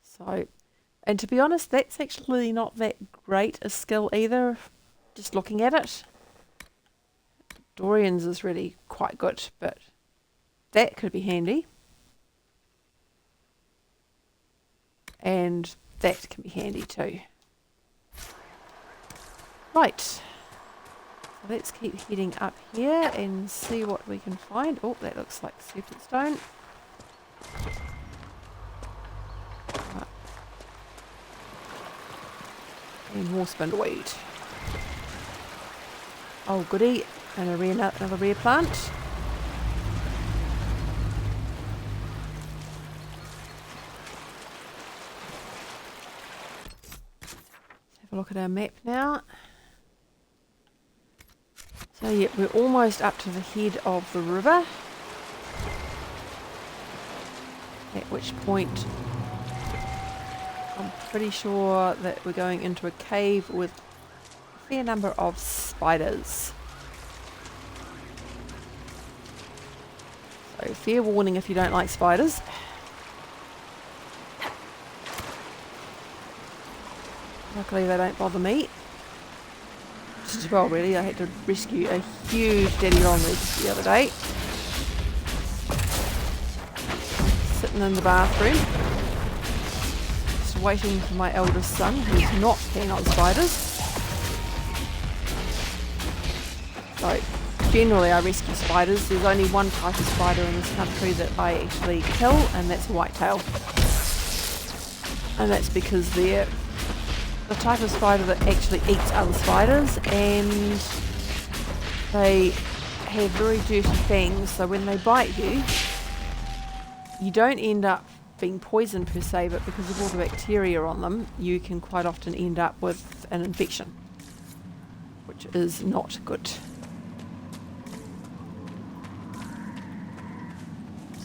So, and to be honest, that's actually not that great a skill either, just looking at it. Dorian's is really quite good, but that could be handy. And that can be handy too. Right. So let's keep heading up here and see what we can find. Oh, that looks like serpent stone. Right. And more spindleweed. Oh, goody. And another rare plant. Have a look at our map now. So yeah, we're almost up to the head of the river. At which point I'm pretty sure that we're going into a cave with a fair number of spiders. So fair warning if you don't like spiders. Luckily they don't bother me. Just as well really, I had to rescue a huge daddy longlegs the other day. Sitting in the bathroom. Just waiting for my eldest son, who's not keen on spiders. So generally I rescue spiders. There's only one type of spider in this country that I actually kill, and that's a whitetail. And that's because they're the type of spider that actually eats other spiders, and they have very dirty fangs, so when they bite you, you don't end up being poisoned per se, but because of all the bacteria on them, you can quite often end up with an infection, which is not good.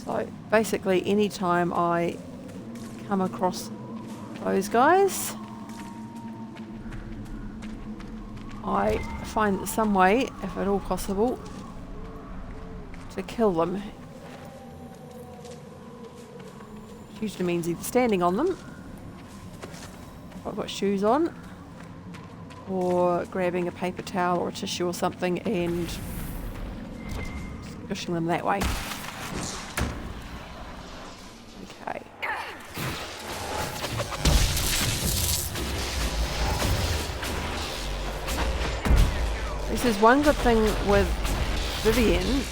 So basically anytime I come across those guys, I find some way, if at all possible, to kill them. Which usually means either standing on them, if I've got shoes on, or grabbing a paper towel or a tissue or something and squishing them that way. Okay. This is one good thing with Vivienne,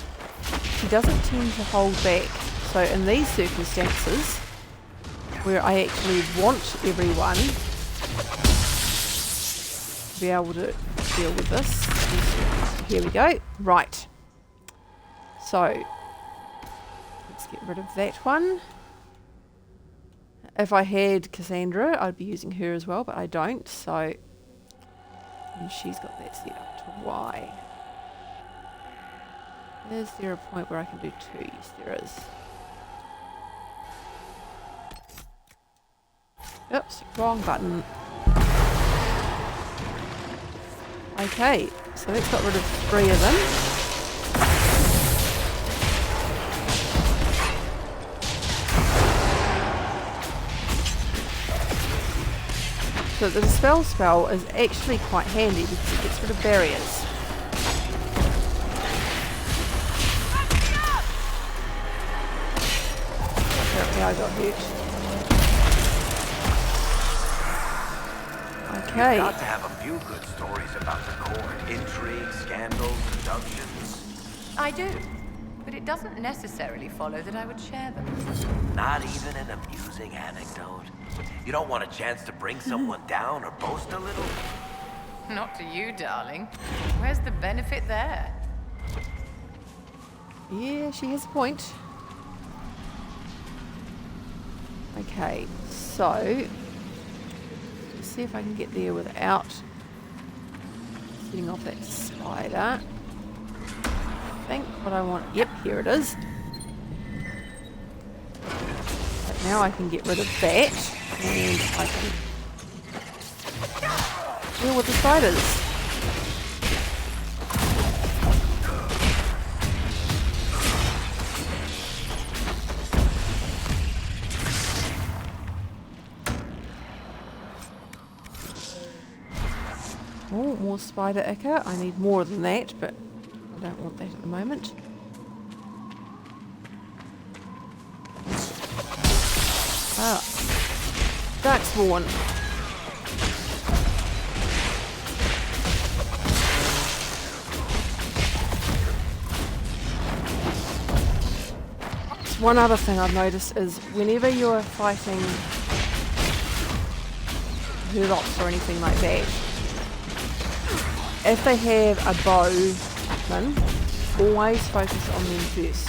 she doesn't tend to hold back. So in these circumstances, where I actually want everyone to be able to deal with this, here we go. Right. So, let's get rid of that one. If I had Cassandra, I'd be using her as well, but I don't, so... And she's got that set up to Y. Is there a point where I can do 2? Yes, there is. Oops, wrong button. Okay, so let's got rid of 3 of them. So the dispel spell is actually quite handy because it gets rid of barriers. Apparently I got hurt. Okay. You've got to have a few good stories about the court. Intrigue, scandals, seductions. I do, but it doesn't necessarily follow that I would share them. Not even an amusing anecdote. You don't want a chance to bring someone down or boast a little? Not to you, darling. Where's the benefit there? Yeah, she has a point. Okay, so let's see if I can get there without setting off that spider. I think what I want. Yep, here it is. But now I can get rid of that, and I can deal with the spiders. Oh, more spider ichor. I need more than that, but I don't want that at the moment. Ah, darkspawn. One other thing I've noticed is whenever you're fighting Hurlocs or anything like that, if they have a bowman, always focus on them first.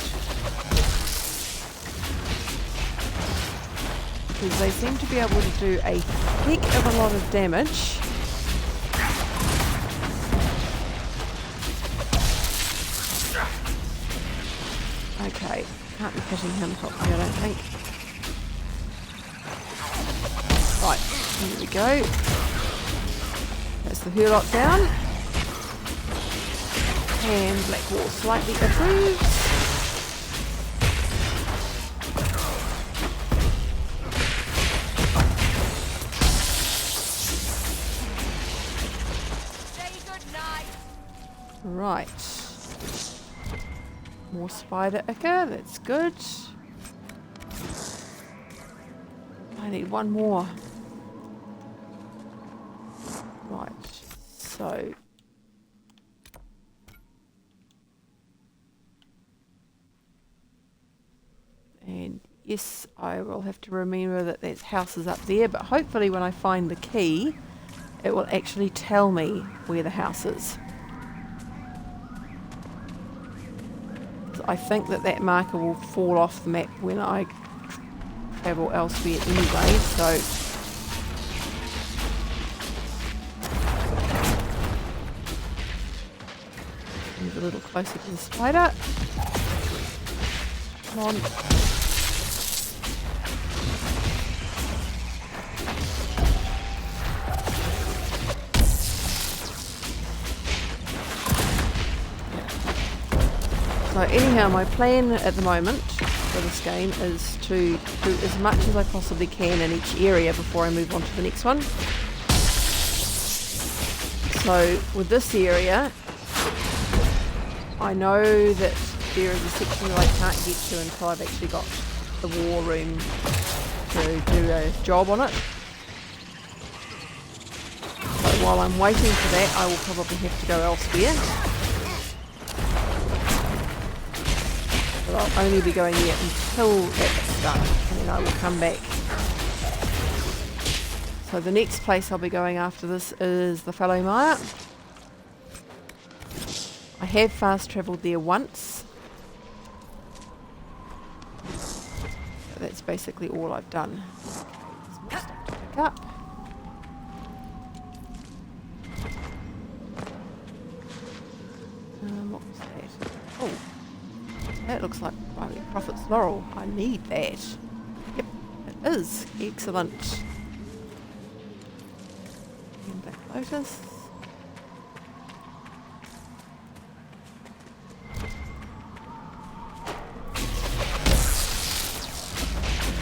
Because they seem to be able to do a heck of a lot of damage. Okay, can't be hitting him properly, I don't think. Right, here we go. That's the Hurloc down. And Blackwall slightly improves. Right. More spider ichor, that's good. I need one more. Right, so and yes, I will have to remember that there's houses up there, but hopefully when I find the key it will actually tell me where the house is. I think that marker will fall off the map when I travel elsewhere anyway, so move a little closer to the spider. Come on. So anyhow, my plan at the moment for this game is to do as much as I possibly can in each area before I move on to the next one. So with this area, I know that there is a section that I can't get to until I've actually got the war room to do a job on it. So while I'm waiting for that, I will probably have to go elsewhere. But I'll only be going there until that's done, and then I will come back. So the next place I'll be going after this is the Fallow Mire. I have fast travelled there once. So that's basically all I've done. There's more stuff to pick up. What was that? Oh. That looks like Riley Prophet's Laurel. I need that. Yep, it is. Excellent. And Black Lotus.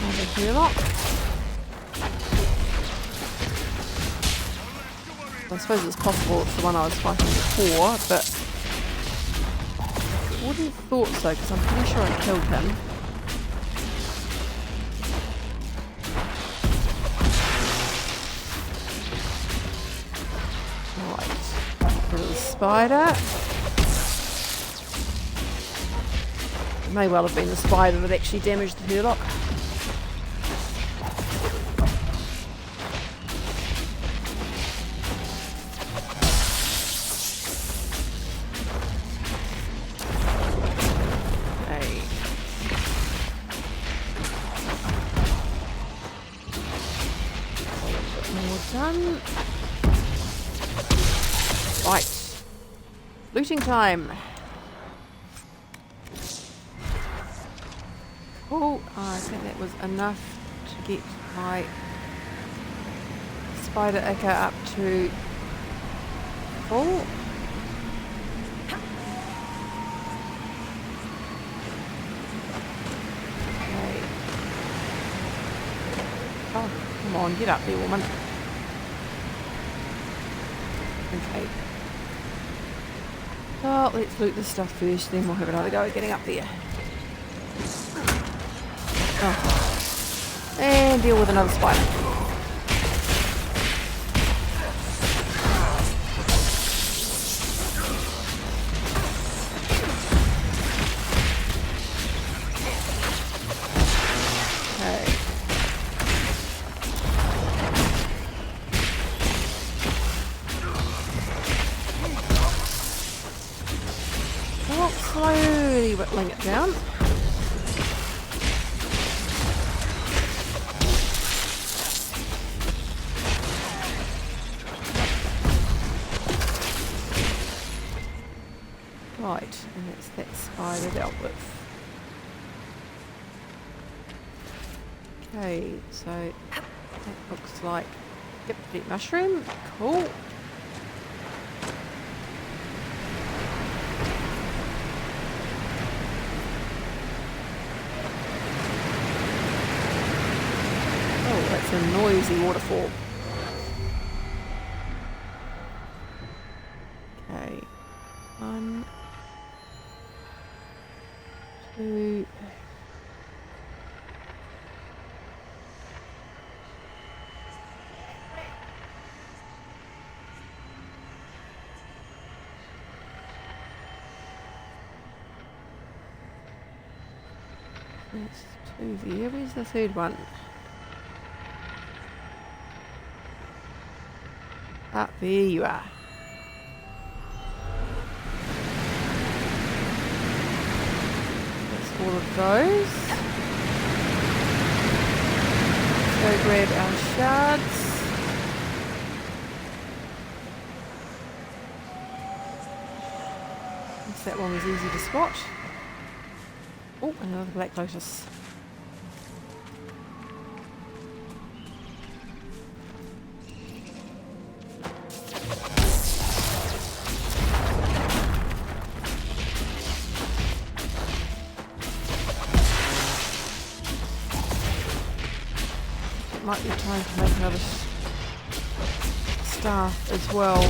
Another Hurloc. I suppose it's possible it's the one I was fighting before, but I wouldn't have thought so, because I'm pretty sure I killed him. Right, get rid of the spider. It may well have been the spider that actually damaged the Hurloc. Right. Looting time. Cool. I think that was enough to get my spider acre up to full. Okay. Oh, come on, get up there, woman. Okay. Well, let's loot this stuff first, then we'll have another go at getting up there. Oh. And deal with another spider. Okay. Well, slowly whittling it down. Right, and that's that spider dealt with. Okay, so that looks like, yep, deep mushroom, cool. Oh, that's a noisy waterfall. Okay, 1, 2. That's 2 there. Where's the third one? Ah, there you are. That's all of those. Let's go grab our shards. Guess that one was easy to spot. Oh, another black lotus. It might be time to make another staff as well.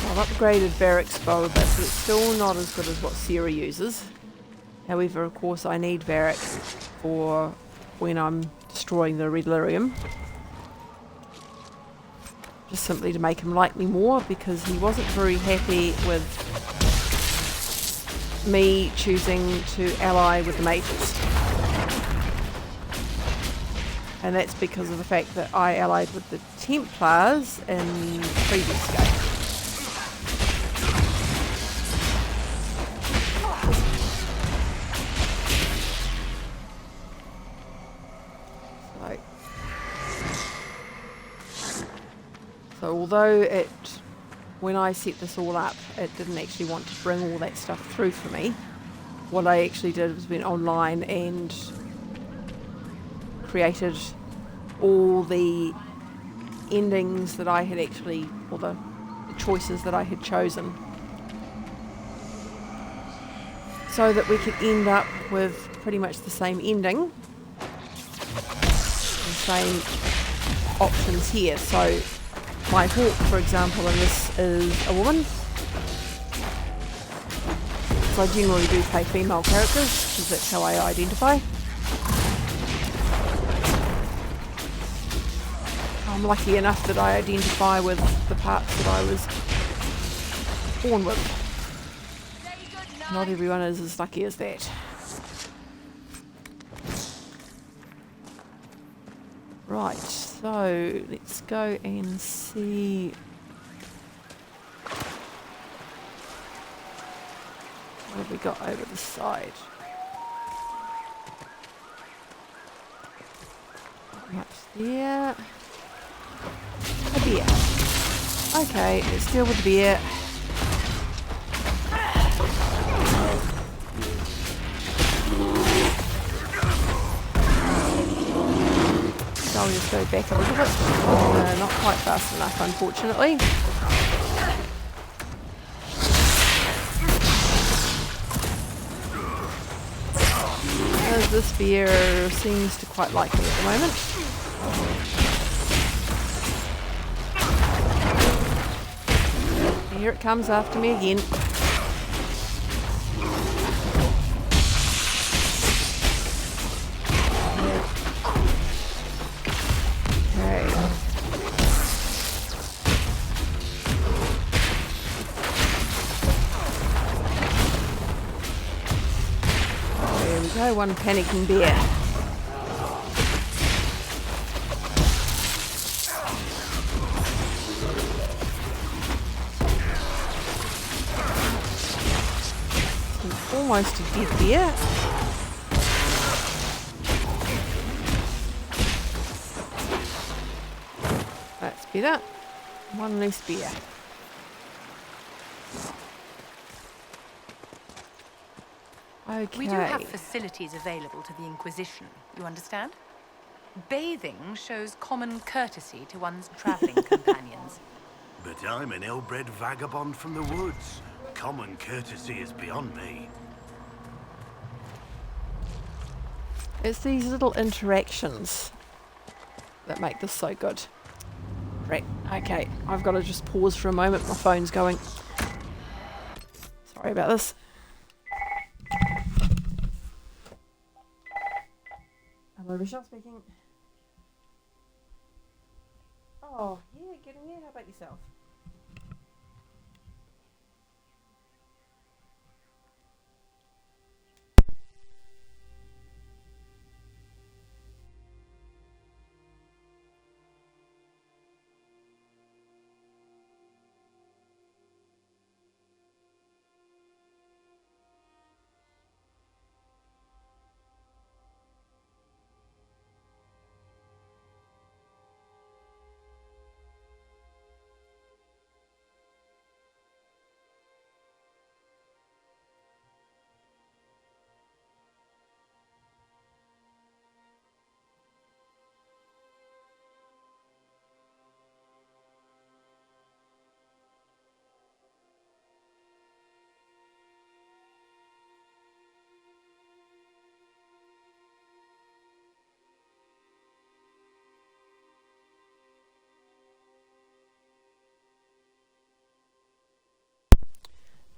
I've upgraded Varric's bow a bit, but it's still not as good as what Sarah uses. However, of course, I need Varric for when I'm destroying the Red Lyrium. Just simply to make him like me more, because he wasn't very happy with me choosing to ally with the mages. And that's because of the fact that I allied with the Templars in the previous game. So although when I set this all up, it didn't actually want to bring all that stuff through for me, what I actually did was went online and created all the endings that I had actually, or the choices that I had chosen, so that we could end up with pretty much the same ending, the same options here. So my hawk, for example, and this is a woman. So I generally do play female characters, because that's how I identify. I'm lucky enough that I identify with the parts that I was born with. Not everyone is as lucky as that. Right, so let's go and see we got over the side? Much there. A beer. Okay, let's deal with the beer. I'll just go back a little bit. Not quite fast enough, unfortunately. This beer seems to quite like me at the moment. Here it comes after me again. Okay. One panicking bear. Almost a dead bear. That's better. One less bear. Okay. We do have facilities available to the Inquisition, you understand? Bathing shows common courtesy to one's traveling companions. But I'm an ill-bred vagabond from the woods. Common courtesy is beyond me. It's these little interactions that make this so good. Right, okay, I've got to just pause for a moment. My phone's going. Sorry about this. Hello, Rochelle speaking. Oh, yeah, getting there. How about yourself?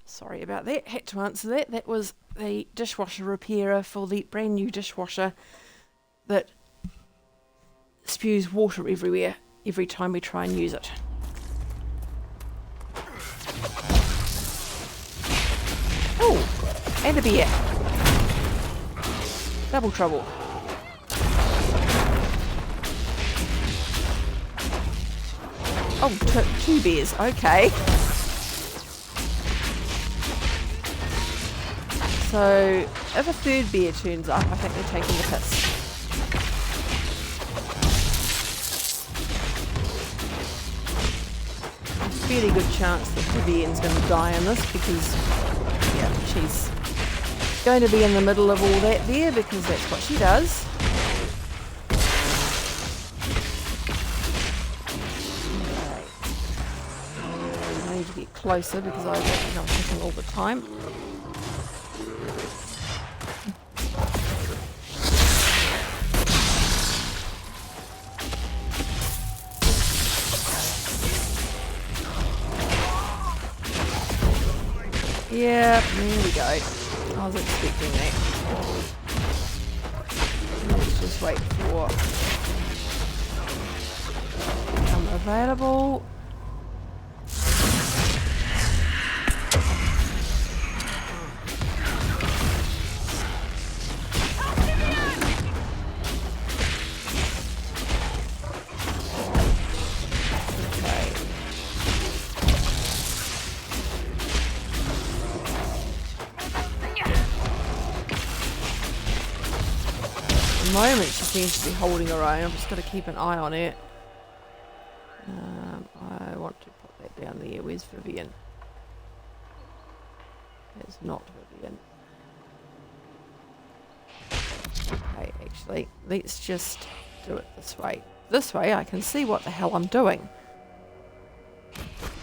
Sorry about that. Had to answer that. That was the dishwasher repairer for the brand new dishwasher that spews water everywhere every time we try and use it. Oh, and a beer. Double trouble. Oh, two beers. Okay. So, if a third beer turns up, I think they're taking the piss. There's a fairly good chance that Vivian's going to die in this because, yeah, she's going to be in the middle of all that there because that's what she does. Okay. I need to get closer because I don't think I'm thinking all the time. Yeah, there we go. I was expecting that. Let's just wait for become available. moment she seems to be holding her own. I've just got to keep an eye on her. I want to put that down there. Where's Vivian? That's not Vivian. Okay, actually, let's just do it this way. This way I can see what the hell I'm doing.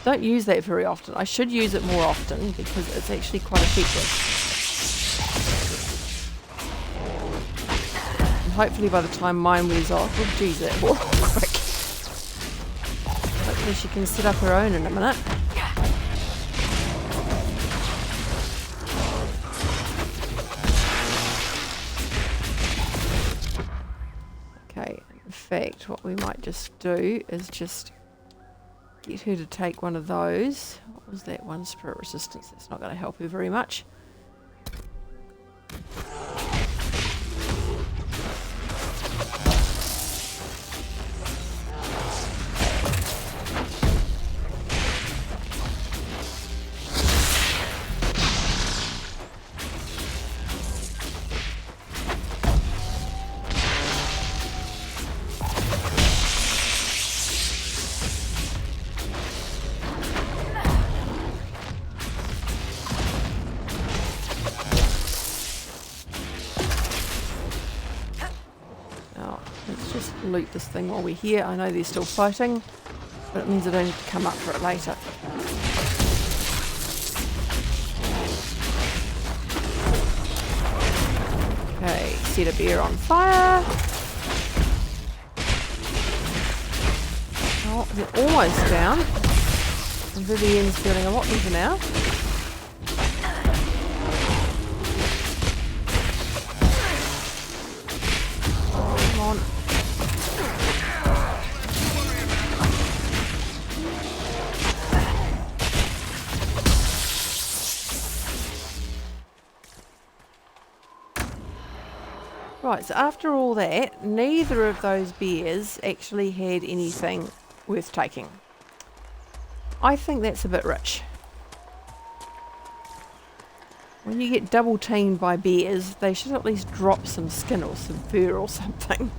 Don't use that very often. I should use it more often because it's actually quite effective. And hopefully by the time mine wears off, oh geez, that wore off quick. Hopefully she can set up her own in a minute. Okay, in fact, what we might just do is just get her to take one of those. What was that one? Spirit resistance. That's not going to help her very much. Loot this thing while we're here. I know they're still fighting, but it means I don't need to come up for it later. Okay, set a bear on fire. Oh, they're almost down. And Vivian's feeling a lot better now. Come on. Right, so after all that, neither of those bears actually had anything worth taking. I think that's a bit rich. When you get double teamed by bears, they should at least drop some skin or some fur or something.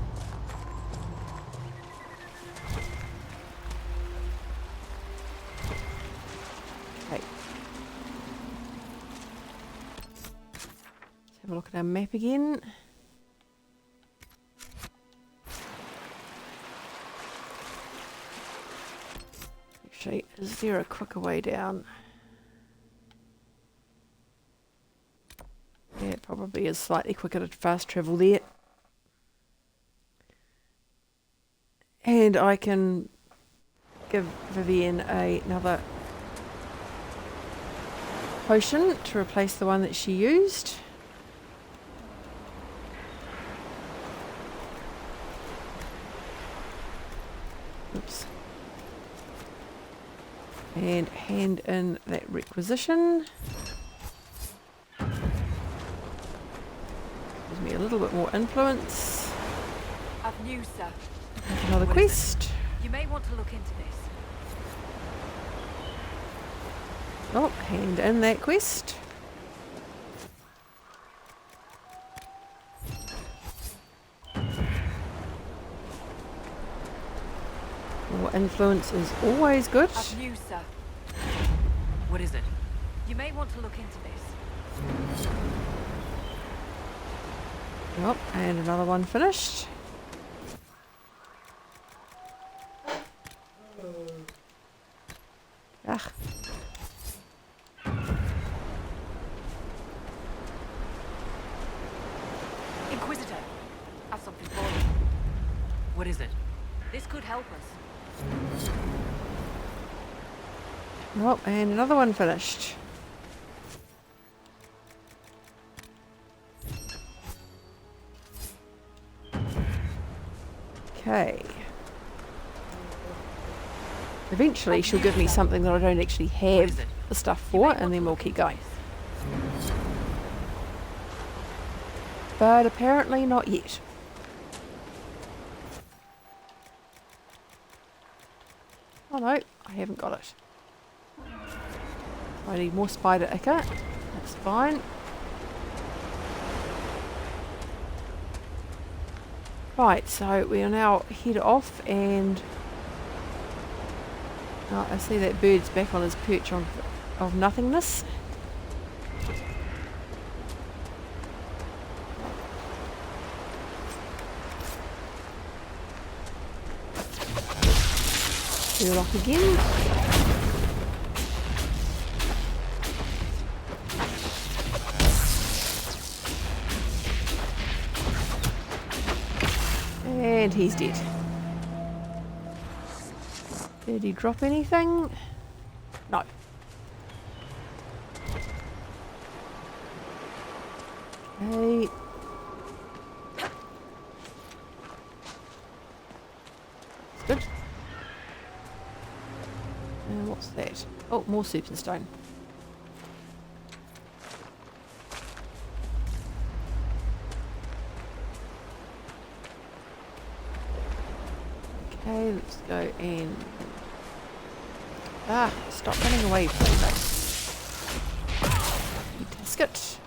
Okay. Let's have a look at our map again. Actually, is there a quicker way down? Yeah, it probably is slightly quicker to fast travel there. And I can give Vivian another potion to replace the one that she used. Oops. And hand in that requisition. Gives me a little bit more influence. I've news, sir. Make another quest. You may want to look into this. Oh, hand in that quest. More influence is always good. I've news, sir. What is it? You may want to look into this. Oh, and another one finished. Ugh. Inquisitor, I've something for you. What is it? This could help us. Oh, and another one finished. Okay. Eventually she'll give me something that I don't actually have the stuff for, and then we'll keep going. But apparently not yet. Oh no, I haven't got it. I need more spider ichor. That's fine. Right, so we are now head off and I see that bird's back on his perch of nothingness. Lock again. And he's dead. Did he drop anything? No. Okay. That's good. And what's that? Oh, more soapstone. Okay, let's go and... stop running away from me. Tasket.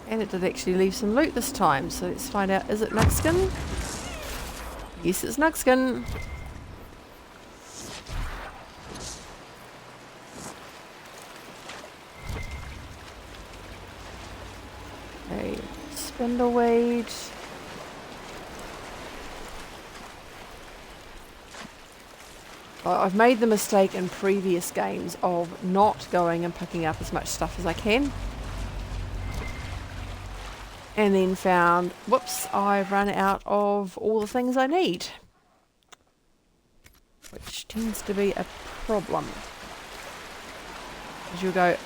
And it did actually leave some loot this time, so let's find out, is it Nugskin? Yes, it's Nugskin. Okay, spindleweed. I've made the mistake in previous games of not going and picking up as much stuff as I can. And then found, whoops, I've run out of all the things I need. Which tends to be a problem. As you'll go,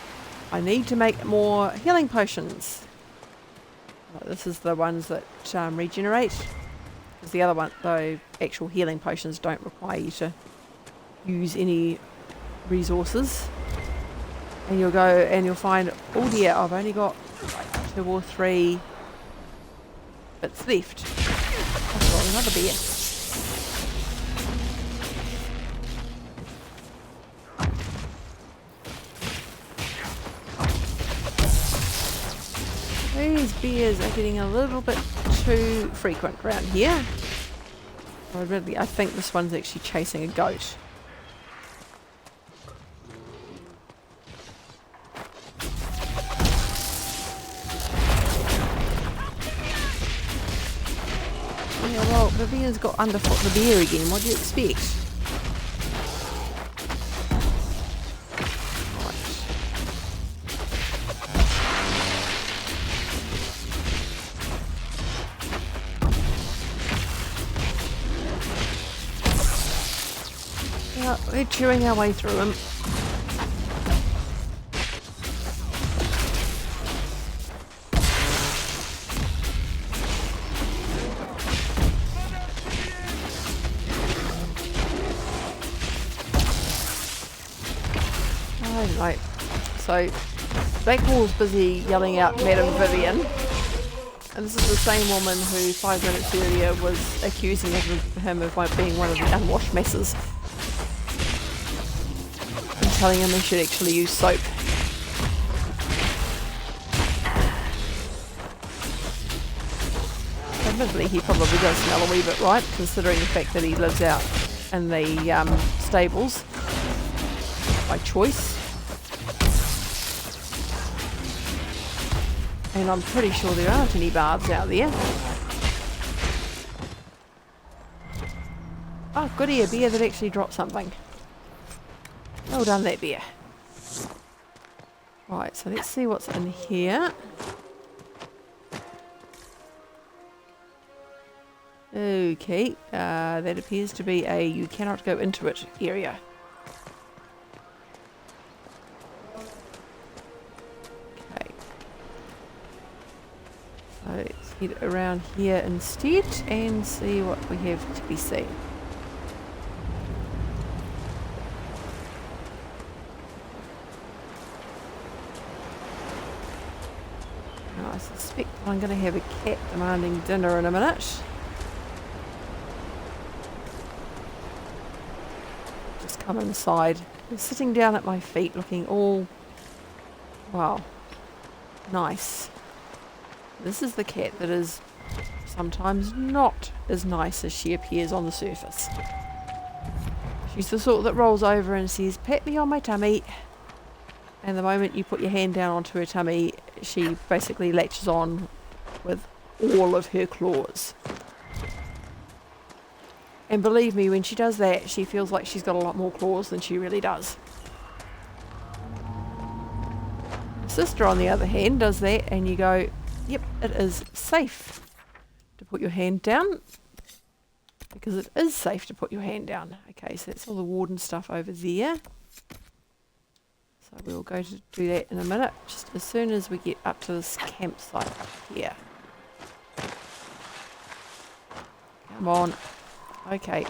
I need to make more healing potions. This is the ones that regenerate. Because the other one, though, actual healing potions don't require you to use any resources. And you'll go and you'll find, oh dear, I've only got like 2 or 3 bits left. I've got another bear. These bears are getting a little bit too frequent around here. I think this one's actually chasing a goat. Yeah, well, the bear's got underfoot the bear again. What do you expect? Yeah, we're chewing our way through them. I don't know. So, Blackwall's busy yelling out Madam Vivian. And this is the same woman who 5 minutes earlier was accusing him of being one of the unwashed messes. And telling him he should actually use soap. Admittedly, he probably does smell a wee bit right, considering the fact that he lives out in the stables by choice. And I'm pretty sure there aren't any barbs out there. Oh, goody, a bear that actually dropped something. Well done, that bear. Right, so let's see what's in here. Okay, that appears to be a you cannot go into it area. So let's head around here instead and see what we have to be seen. Now I suspect I'm going to have a cat demanding dinner in a minute. Just come inside. He's sitting down at my feet looking all, wow, nice. This is the cat that is sometimes not as nice as she appears on the surface. She's the sort that rolls over and says, "Pat me on my tummy." And the moment you put your hand down onto her tummy, she basically latches on with all of her claws. And believe me, when she does that, she feels like she's got a lot more claws than she really does. Sister, on the other hand, does that and you go, yep, it is safe to put your hand down. Because it is safe to put your hand down. Okay, so that's all the warden stuff over there. So we'll go to do that in a minute, just as soon as we get up to this campsite up here. Come on. Okay.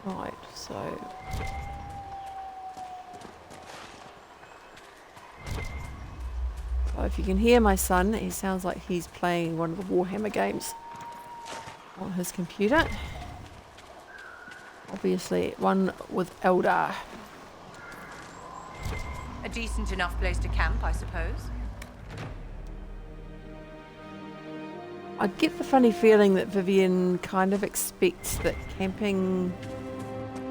Right, so if you can hear my son, he sounds like he's playing one of the Warhammer games on his computer. Obviously, one with Eldar. A decent enough place to camp, I suppose. I get the funny feeling that Vivian kind of expects that camping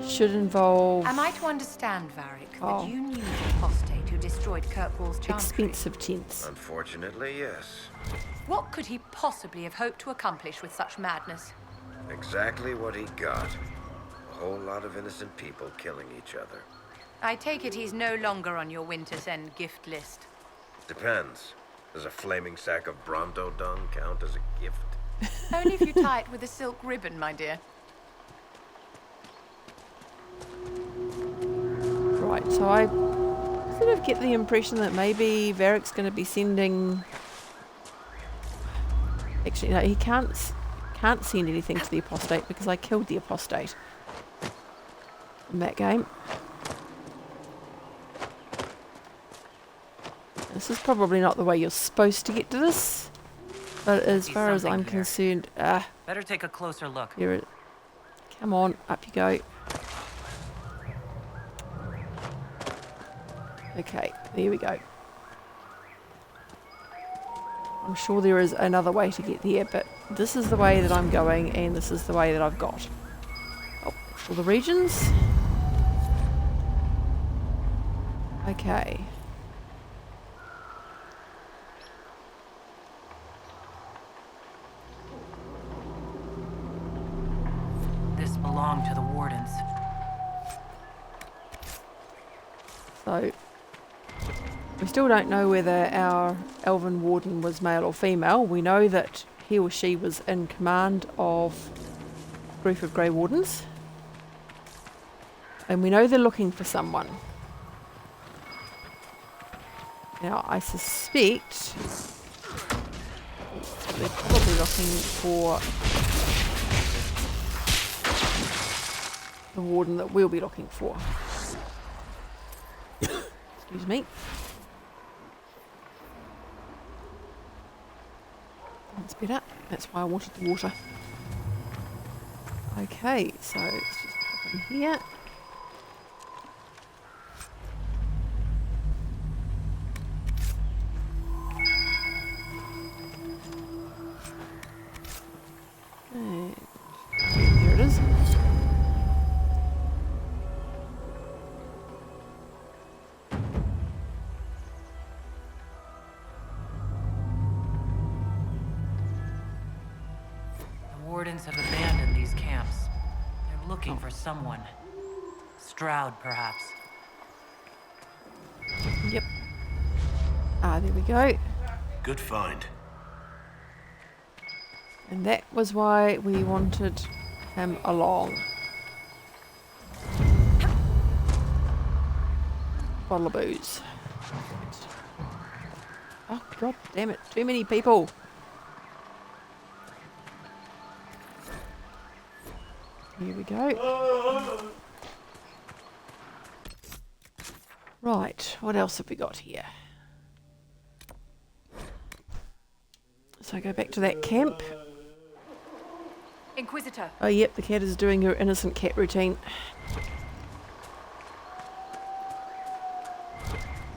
should involve Am I to understand, Varric, Oh. that you knew the apostate who destroyed Kirkwall's chantry? expensive tents. Unfortunately, yes. What could he possibly have hoped to accomplish with such madness? Exactly what he got. A whole lot of innocent people killing each other. I take it he's no longer on your Winter's End gift list. Depends. Does a flaming sack of Bronto dung count as a gift? Only if you tie it with a silk ribbon, my dear. Right, so I sort of get the impression that maybe Varric's going to be sending... Actually, no, he can't send anything to the apostate because I killed the apostate in that game. This is probably not the way you're supposed to get to this, but as See far as something I'm here. concerned, Better take a closer look. here it. Come on, up you go. Okay, there we go. I'm sure there is another way to get there, but this is the way that I'm going, and this is the way that I've got. Oh, for the regions. Okay. This belonged to the wardens. So, we still don't know whether our elven warden was male or female. We know that he or she was in command of a group of Grey Wardens. And we know they're looking for someone. Now, I suspect they're probably looking for the warden that we'll be looking for. Excuse me. That's better. That's why I wanted the water. Okay, so let's just pop in here. And here it is. The wardens have abandoned these camps. They're looking for someone. Stroud, perhaps. Yep. Ah, there we go. Good find. And that was why we wanted him along. Bottle of booze. Oh, god damn it. Too many people. Here we go. Right, what else have we got here? So go back to that camp. Inquisitor. Oh, yep, the cat is doing her innocent cat routine.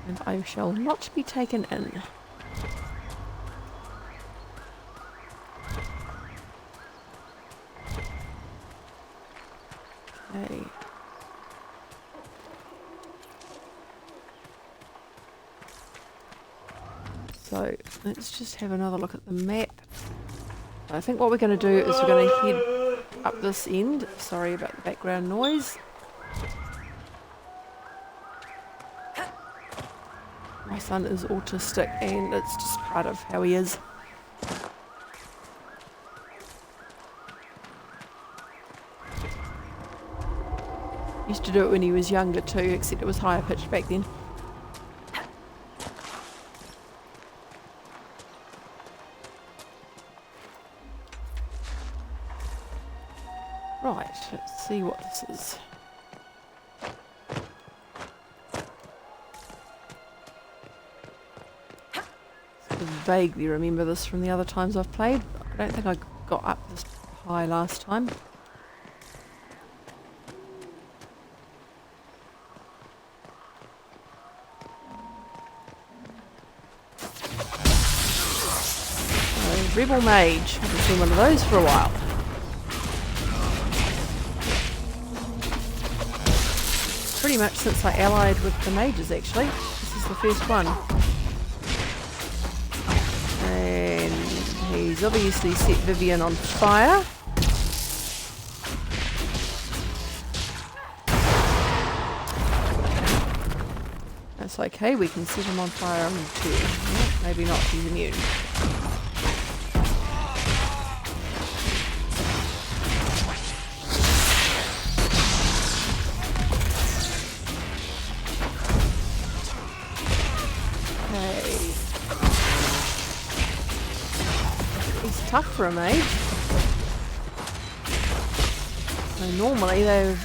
And I shall not be taken in. Okay. So, let's just have another look at the map. I think what we're going to do is we're going to head up this end. Sorry about the background noise. My son is autistic and it's just part of how he is. Used to do it when he was younger too, except it was higher pitched back then. Right, let's see what this is. I vaguely remember this from the other times I've played. I don't think I got up this high last time. Rebel Mage. I haven't seen one of those for a while. Pretty much since I allied with the mages, actually. This is the first one. And he's obviously set Vivian on fire. That's okay, we can set him on fire on turn. Maybe not, he's immune. Tough for a mage. So normally they're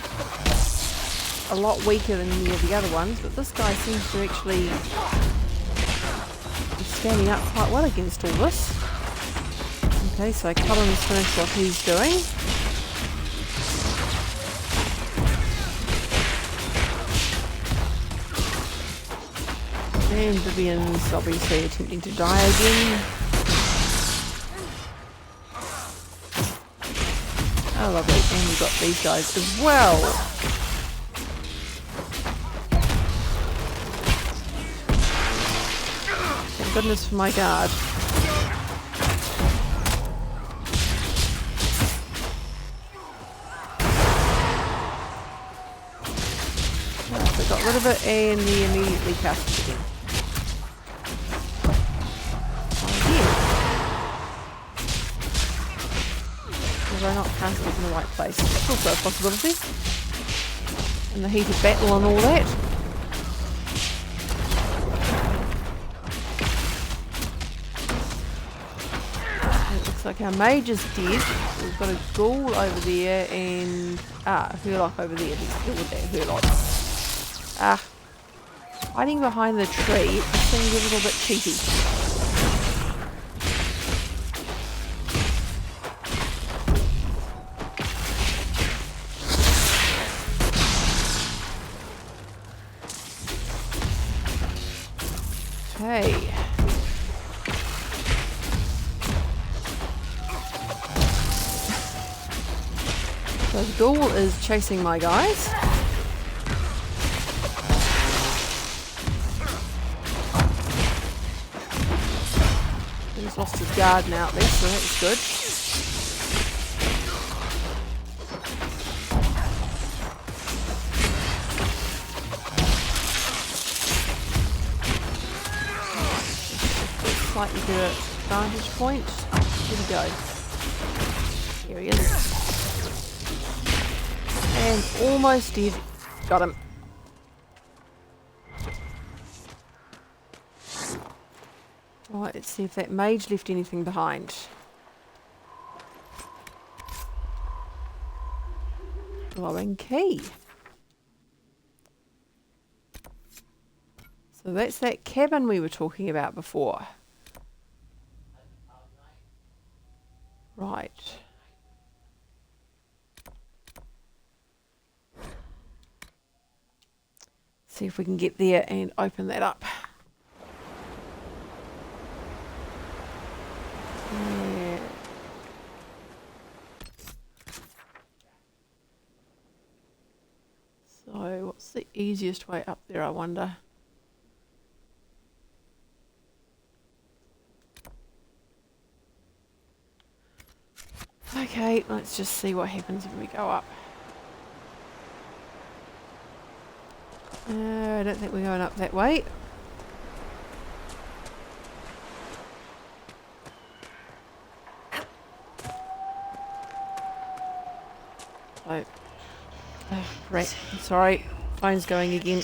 a lot weaker than any of the other ones, but this guy seems to actually be standing up quite well against all this. Okay, so Cullen's finished what he's doing. And Vivian's obviously attempting to die again. Oh, lovely. And we've got these guys as well. Thank goodness for my guard. Right, so got rid of it and he immediately cast it again. I not cast it in the right place? That's also a possibility. In the heat of battle and all that. It looks like our mage is dead. We've got a ghoul over there and a Hurlock over there. Let's deal with that Hurlock. Hiding behind the tree. This thing's a little bit cheeky. Okay. So the ghoul is chasing my guys. He's lost his guard now at least, so that's good. Slightly better vantage point. Here we go. Here he is. And almost dead. Got him. Right, let's see if that mage left anything behind. Glowing key. So that's that cabin we were talking about before. Right. See if we can get there and open that up. Yeah. So, what's the easiest way up there, I wonder? Okay, let's just see what happens when we go up. I don't think we're going up that way. Oh, right. Sorry, phone's going again.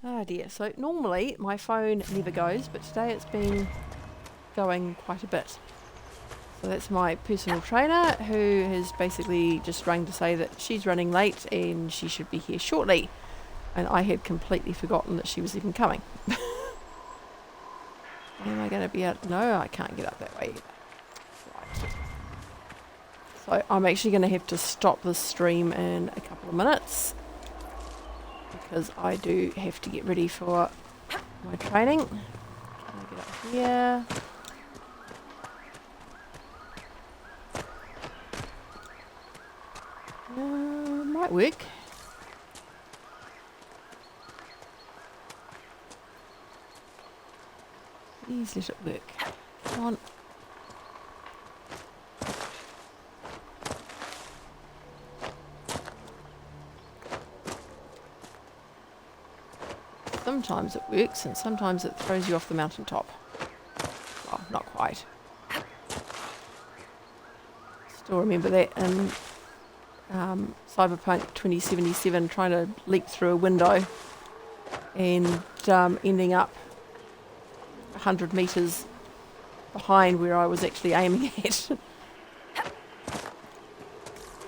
Oh dear, so normally my phone never goes, but today it's been going quite a bit. So that's my personal trainer who has basically just rang to say that she's running late and she should be here shortly. And I had completely forgotten that she was even coming. Am I going to be able... No, I can't get up that way either. Right. So I'm actually going to have to stop the stream in a couple of minutes, because I do have to get ready for my training. Can I get up here? Might work. Please let it work. Come on. Sometimes it works and sometimes it throws you off the mountaintop. Well, not quite. Still remember that in Cyberpunk 2077, trying to leap through a window and ending up 100 metres behind where I was actually aiming at.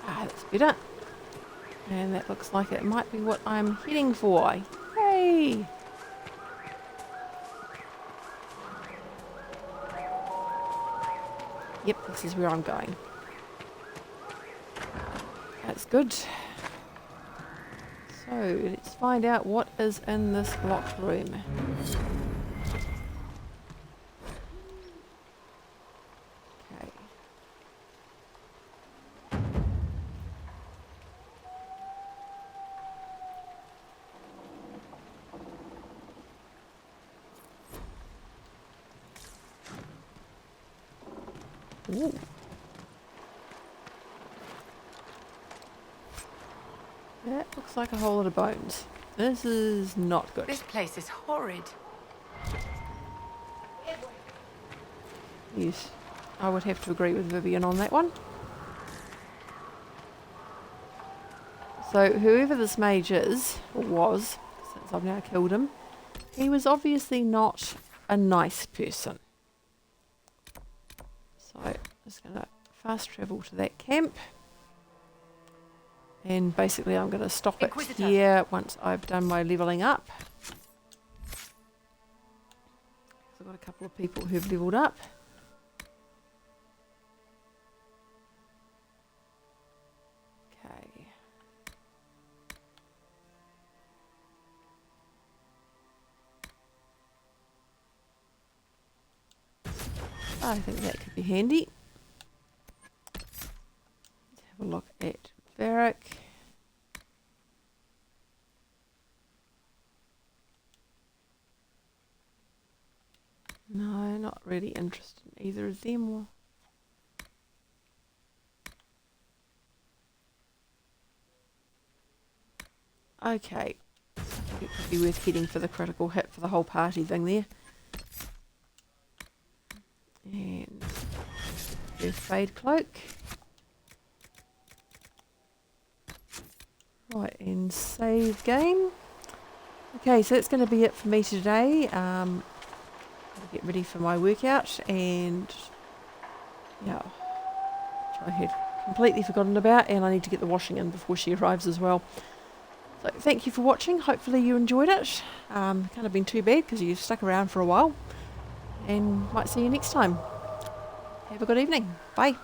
That's better. And that looks like it might be what I'm heading for. Yay! Yep, this is where I'm going. That's good. So, let's find out what is in this locked room. Okay. Ooh. That looks like a whole lot of bones. This is not good. This place is horrid. Yes, I would have to agree with Vivian on that one. So whoever this mage is, or was, since I've now killed him, he was obviously not a nice person. So I'm just going to fast travel to that camp. And basically I'm going to stop it here once I've done my levelling up. I've got a couple of people who've levelled up. Okay. I think that could be handy. Let's have a look at Varric. No, not really interested in either of them. Or okay, I think it could be worth heading for the critical hit for the whole party thing there. And first aid cloak. Right, and save game. Okay, so that's going to be it for me today. I'll get ready for my workout, and yeah, which I had completely forgotten about, and I need to get the washing in before she arrives as well. So thank you for watching. Hopefully you enjoyed it. Can't have been too bad because you stuck around for a while, and might see you next time. Have a good evening. Bye.